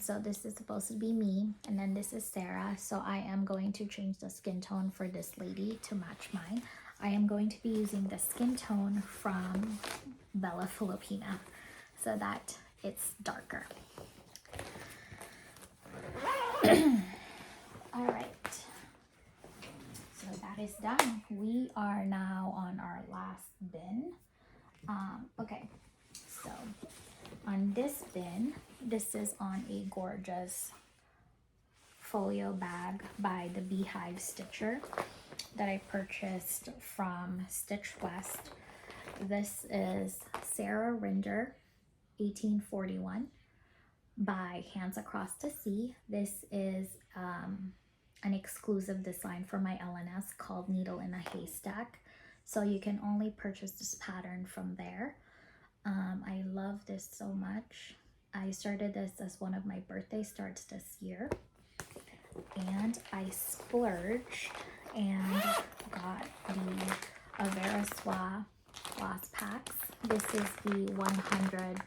so this is supposed to be me, and then this is Sarah, so I am going to change the skin tone for this lady to match mine. I am going to be using the skin tone from Bella Filipina so that it's darker. All right, so that is done. We are now on our last bin. Okay, so on this bin, this is on a gorgeous folio bag by the Beehive Stitcher that I purchased from Stitch West. This is Sarah Rinder 1841 by Hands Across the Sea. This is an exclusive design for my LNS called Needle in a Haystack, so you can only purchase this pattern from there. I love this so much. I started this as one of my birthday starts this year, and I splurged and got the Averaswa floss packs. This is the 100/3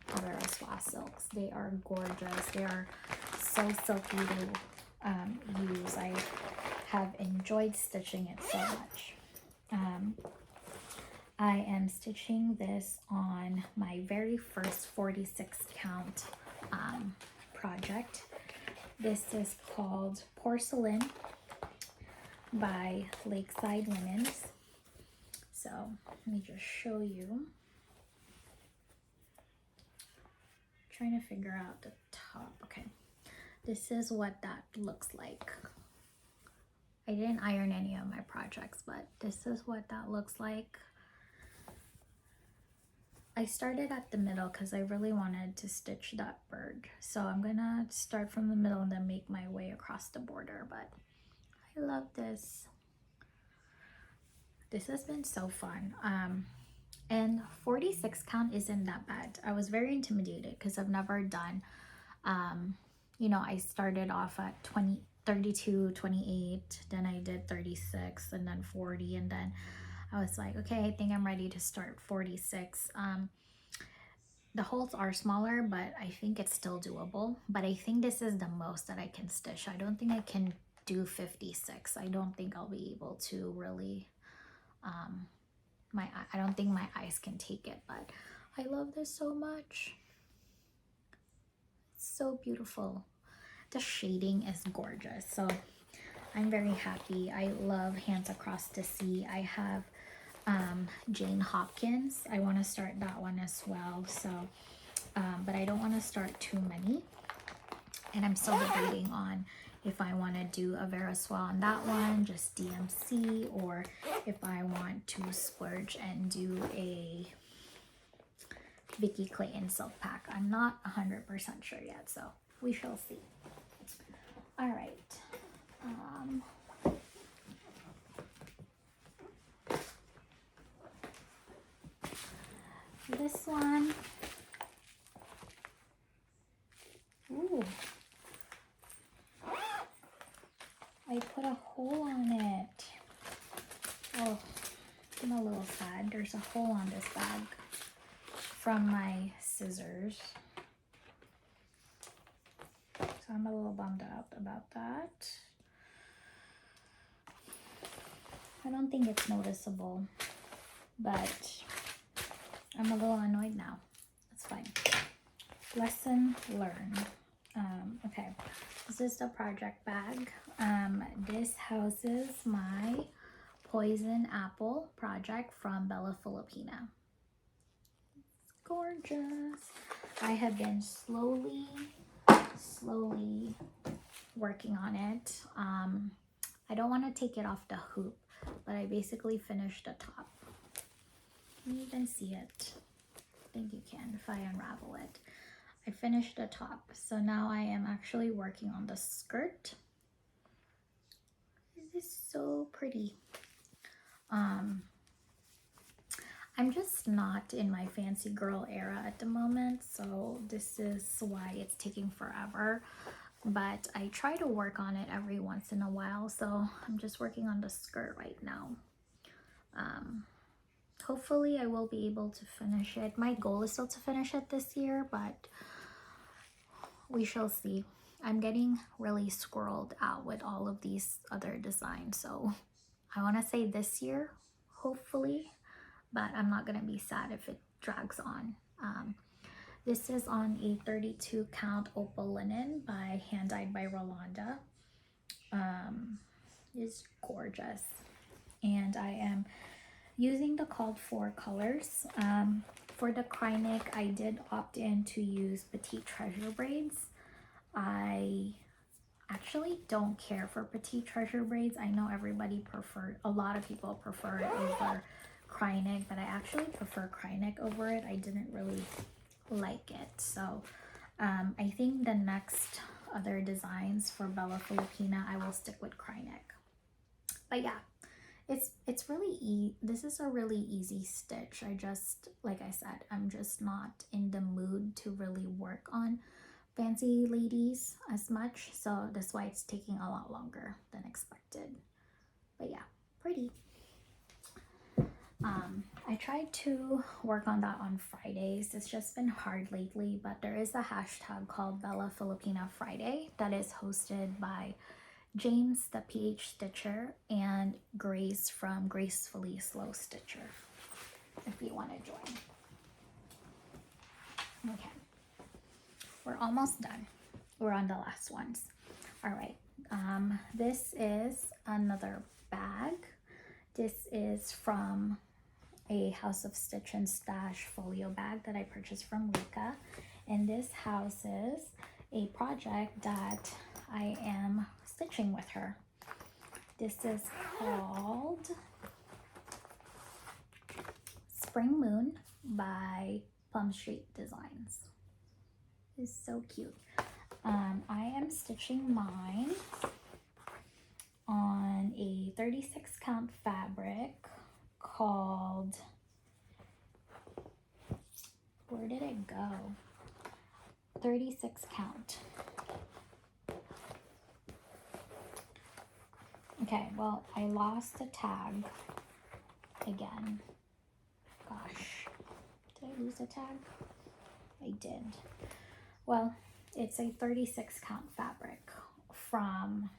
Averaswa silks. They are gorgeous. They are so silky to use. I have enjoyed stitching it so much. I am stitching this on my very first 46 count project. This is called Porcelain by Lakeside Linens. So let me just show you. I'm trying to figure out the top. Okay, this is what that looks like. I didn't iron any of my projects, but this is what that looks like. I started at the middle because I really wanted to stitch that bird. So I'm gonna start from the middle and then make my way across the border, but I love this. This has been so fun. And 46 count isn't that bad. I was very intimidated because I've never done, you know, I started off at 32, 28, then I did 36 and then 40, and then I was like, okay, I think I'm ready to start 46. The holes are smaller, but I think it's still doable. But I think this is the most that I can stitch. I don't think I can do 56. I don't think I'll be able to really, I don't think my eyes can take it, but I love this so much. It's so beautiful. The shading is gorgeous. So I'm very happy. I love Hands Across the Sea. I have Jane Hopkins. I want to start that one as well. So, but I don't want to start too many. And I'm still debating on if I want to do a Averaswa on that one, just DMC, or if I want to splurge and do a Vicky Clayton silk pack. I'm not 100% sure yet, so we shall see. All right. This one, ooh, I put a hole on it. Oh, I'm a little sad. There's a hole on this bag from my scissors. So I'm a little bummed out about that. I don't think it's noticeable, but I'm a little annoyed now. It's fine. Lesson learned. Okay, this is the project bag. This houses my poison apple project from Bella Filipina. It's gorgeous. I have been slowly working on it. I don't want to take it off the hoop, but I basically finished the top. Can you even see it? I think you can if I unravel it. I finished the top, so now I am actually working on the skirt. This is so pretty. I'm just not in my fancy girl era at the moment, so this is why it's taking forever. But I try to work on it every once in a while, so I'm just working on the skirt right now. Hopefully I will be able to finish it. My goal is still to finish it this year, but we shall see. I'm getting really squirreled out with all of these other designs, so I want to say this year, hopefully, but I'm not going to be sad if it drags on. This is on a 32 count opal linen by hand dyed by Rolanda. It's gorgeous, and I am using the called for colors. For the cry neck, I did opt in to use petite treasure braids. I actually don't care for petite treasure braids. I know a lot of people prefer it over cry neck, but I actually prefer cry neck over it. I didn't really like it, so I think the next other designs for Bella Filipina I will stick with cry neck. But yeah, it's really this is a really easy stitch. Like I said, I'm just not in the mood to really work on fancy ladies as much, so that's why it's taking a lot longer than expected. But yeah, pretty. I tried to work on that on Fridays. It's just been hard lately, but there is a hashtag called Bella Filipina Friday that is hosted by James the PH Stitcher and Grace from Gracefully Slow Stitcher, if you want to join. Okay, we're almost done. We're on the last ones. All right, this is another bag. This is from a House of Stitch and Stash folio bag that I purchased from Lila, and this houses a project that I am stitching with her. This is called Spring Moon by Plum Designs. It's so cute. I am stitching mine on a 36 count fabric called, where did it go? 36 count. Okay, well, I lost the tag again. Gosh, did I lose the tag? I did. Well, it's a 36 count fabric from,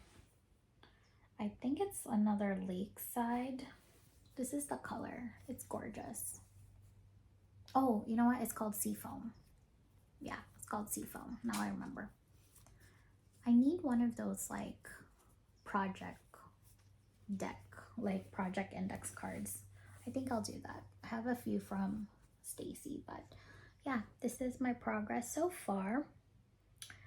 I think it's another Lakeside. This is the color. It's gorgeous. Oh, you know what? It's called Seafoam. Yeah, it's called Seafoam. Now I remember. I need one of those like project deck, like project index cards. I think I'll do that. I have a few from Stacy, but yeah, this is my progress so far.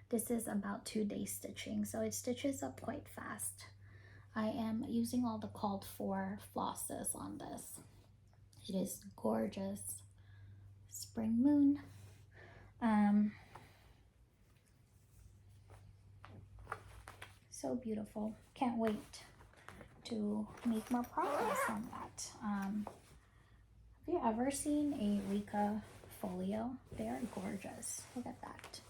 This is about 2 days stitching, so it stitches up quite fast. I am using all the called for flosses on this. It is gorgeous. Spring Moon. So beautiful. Can't wait to make more progress on that. Have you ever seen a Lila folio? They are gorgeous. Look at that.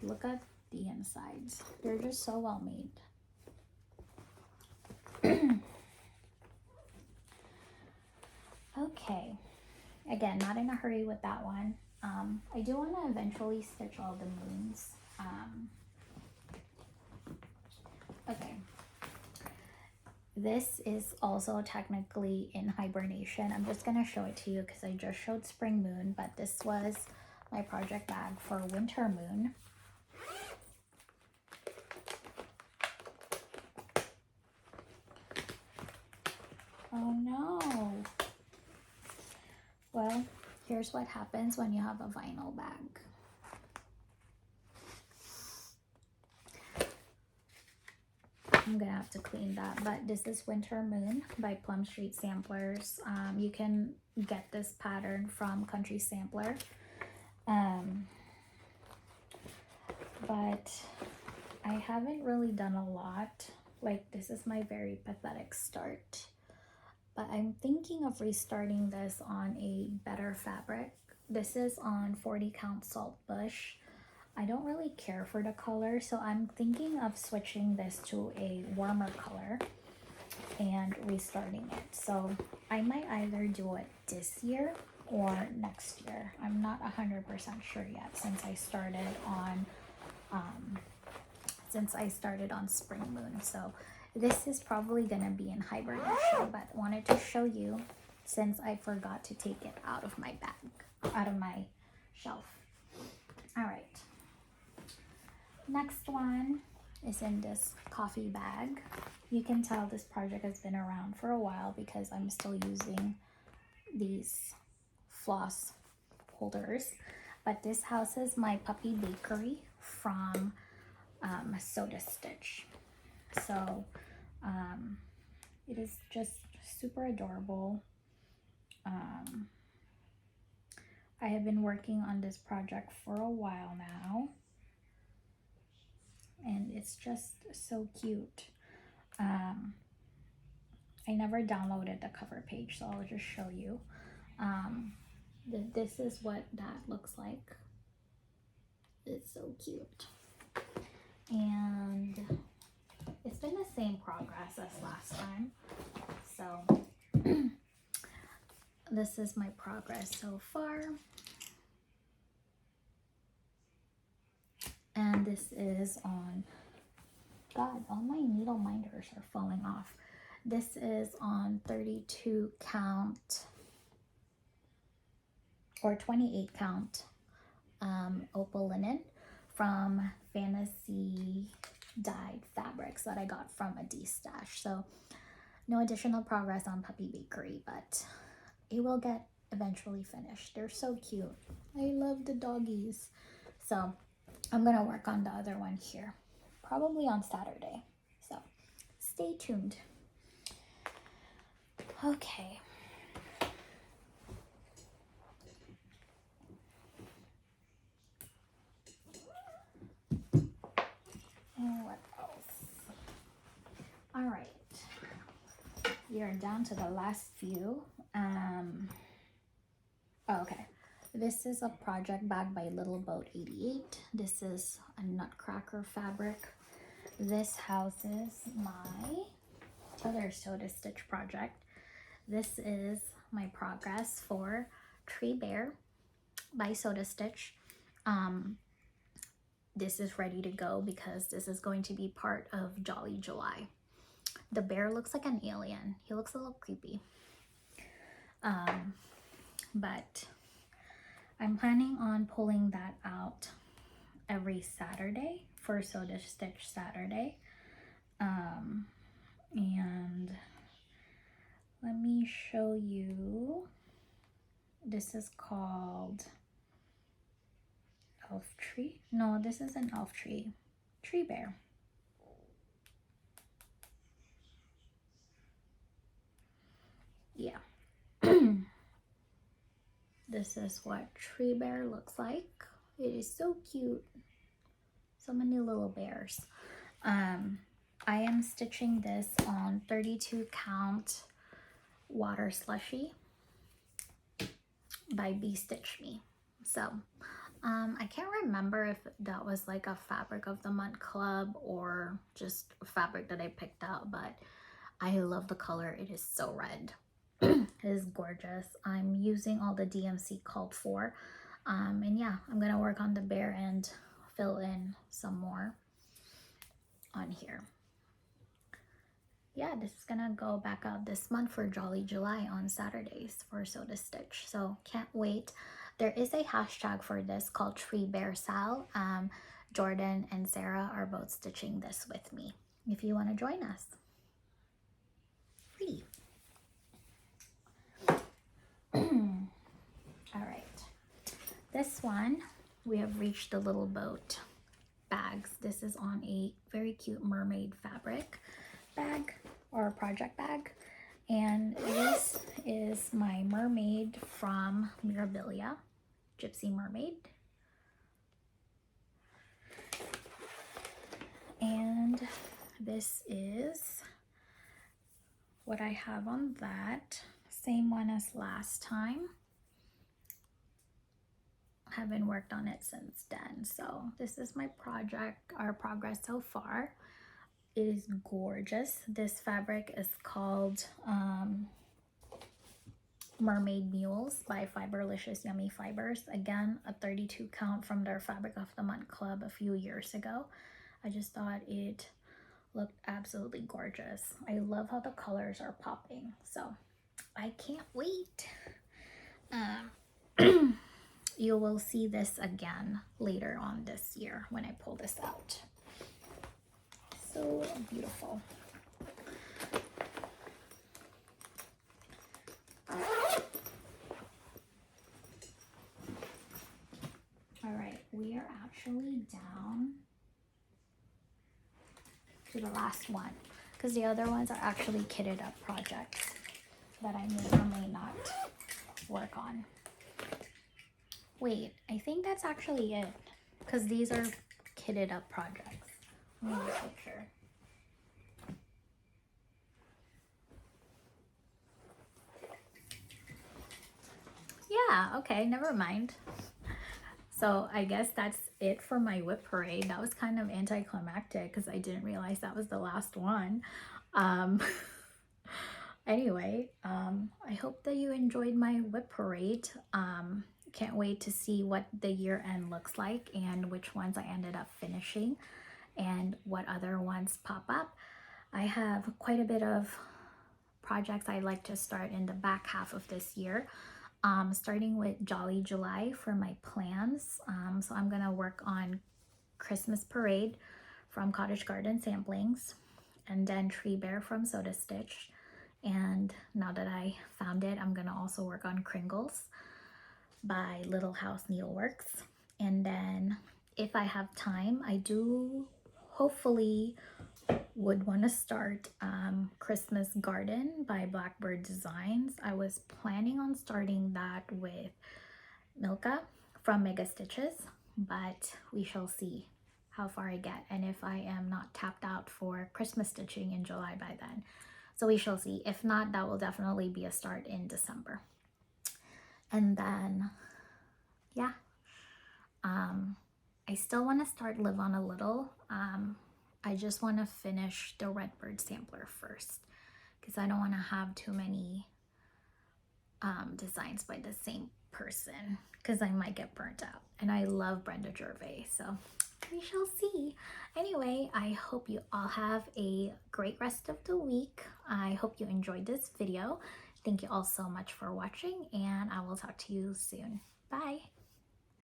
Look at the insides. They're just so well made. Okay, again, not in a hurry with that one. I do want to eventually stitch all the moons. Okay, This is also technically in hibernation. I'm just gonna show it to you because I just showed Spring Moon, but this was my project bag for Winter Moon. Oh no. Well, here's what happens when you have a vinyl bag. I'm gonna have to clean that, but this is Winter Moon by Plum Street Samplers. You can get this pattern from Country Sampler. But I haven't really done a lot. Like, this is my very pathetic start. But I'm thinking of restarting this on a better fabric. This is on 40 count Saltbush. I don't really care for the color, so I'm thinking of switching this to a warmer color and restarting it. So I might either do it this year or next year. I'm not 100% sure yet since I started on Spring Moon. So this is probably gonna be in hibernation, but wanted to show you since I forgot to take it out of my bag, out of my shelf. All right. Next one is in this coffee bag. You can tell this project has been around for a while because I'm still using these floss holders. But this houses my puppy bakery from SodaStitch. So it is just super adorable. I have been working on this project for a while now, and it's just so cute. I never downloaded the cover page, so I'll just show you. This is what that looks like. It's so cute. And it's been the same progress as last time. So this is my progress so far. And this is on, God, all my needle minders are falling off. This is on 32 count or 28 count opal linen from Fantasy Dyed Fabrics that I got from a D-stash. So no additional progress on Puppy Bakery, but it will get eventually finished. They're so cute. I love the doggies. So I'm gonna work on the other one here, probably on Saturday. So stay tuned. Okay. And what else? All right. We are down to the last few. Okay. This is a project bag by Little Boat 88. This is a Nutcracker fabric. This houses my other SodaStitch project. This is my progress for Tree Bear by SodaStitch. This is ready to go because this is going to be part of Jolly July. The bear looks like an alien. He looks a little creepy. But I'm planning on pulling that out every Saturday for SodaStitch Saturday. And let me show you. This is called Elf Tree. No, this is an Elf Tree. Tree Bear. Yeah. This is what Tree Bear looks like. It is so cute. So many little bears. I am stitching this on 32 count water slushy by BeStitchMe. So I can't remember if that was like a fabric of the month club or just a fabric that I picked out, but I love the color. It is so red. It is gorgeous. I'm using all the DMC called for. And yeah, I'm gonna work on the bear and fill in some more on here. yeah, this is gonna go back out this month for Jolly July on Saturdays for SodaStitch. So can't wait. There is a hashtag for this called Tree Bear Sal. Jordan and Sarah are both stitching this with me if you want to join us. Pretty. All right, this one we have reached the little boat bags. This is on a very cute mermaid fabric bag or project bag, and this is my mermaid from Mirabilia, Gypsy Mermaid. And this is what I have on that, same one as last time. Haven't worked on it since then, so this is my project, our progress so far. It is gorgeous. This fabric is called Mermaid Mules by Fiberlicious Yummy Fibers. Again, a 32 count from their Fabric of the Month Club a few years ago. I just thought it looked absolutely gorgeous. I love how the colors are popping, so I can't wait. You will see this again later on this year when I pull this out. So beautiful. All right, we are actually down to the last one because the other ones are actually kitted up projects that I may or may not work on. Wait, I think that's actually it because these are kitted up projects. Let me make sure. Yeah, okay, never mind. So I guess that's it for my whip parade. That was kind of anticlimactic because I didn't realize that was the last one. Anyway, I hope that you enjoyed my whip parade. Can't wait to see what the year end looks like and which ones I ended up finishing and what other ones pop up. I have quite a bit of projects I'd like to start in the back half of this year, starting with Jolly July for my plans. So I'm gonna work on Christmas Parade from Cottage Garden Samplings, and then Tree Bear from SodaStitch. And now that I found it, I'm gonna also work on Kringles by Little House Needleworks. And then if I have time, I do hopefully would want to start Christmas Garden by Blackbird Designs. I was planning on starting that with Milka from Mega Stitches, but we shall see how far I get and if I am not tapped out for Christmas stitching in July by then. So we shall see. If not, that will definitely be a start in December. And then, yeah, I still want to start Live on a Little. I just want to finish the Redbird sampler first because I don't want to have too many designs by the same person because I might get burnt out. And I love Brenda Gervais, so we shall see. Anyway, I hope you all have a great rest of the week. I hope you enjoyed this video. Thank you all so much for watching, and I will talk to you soon. Bye.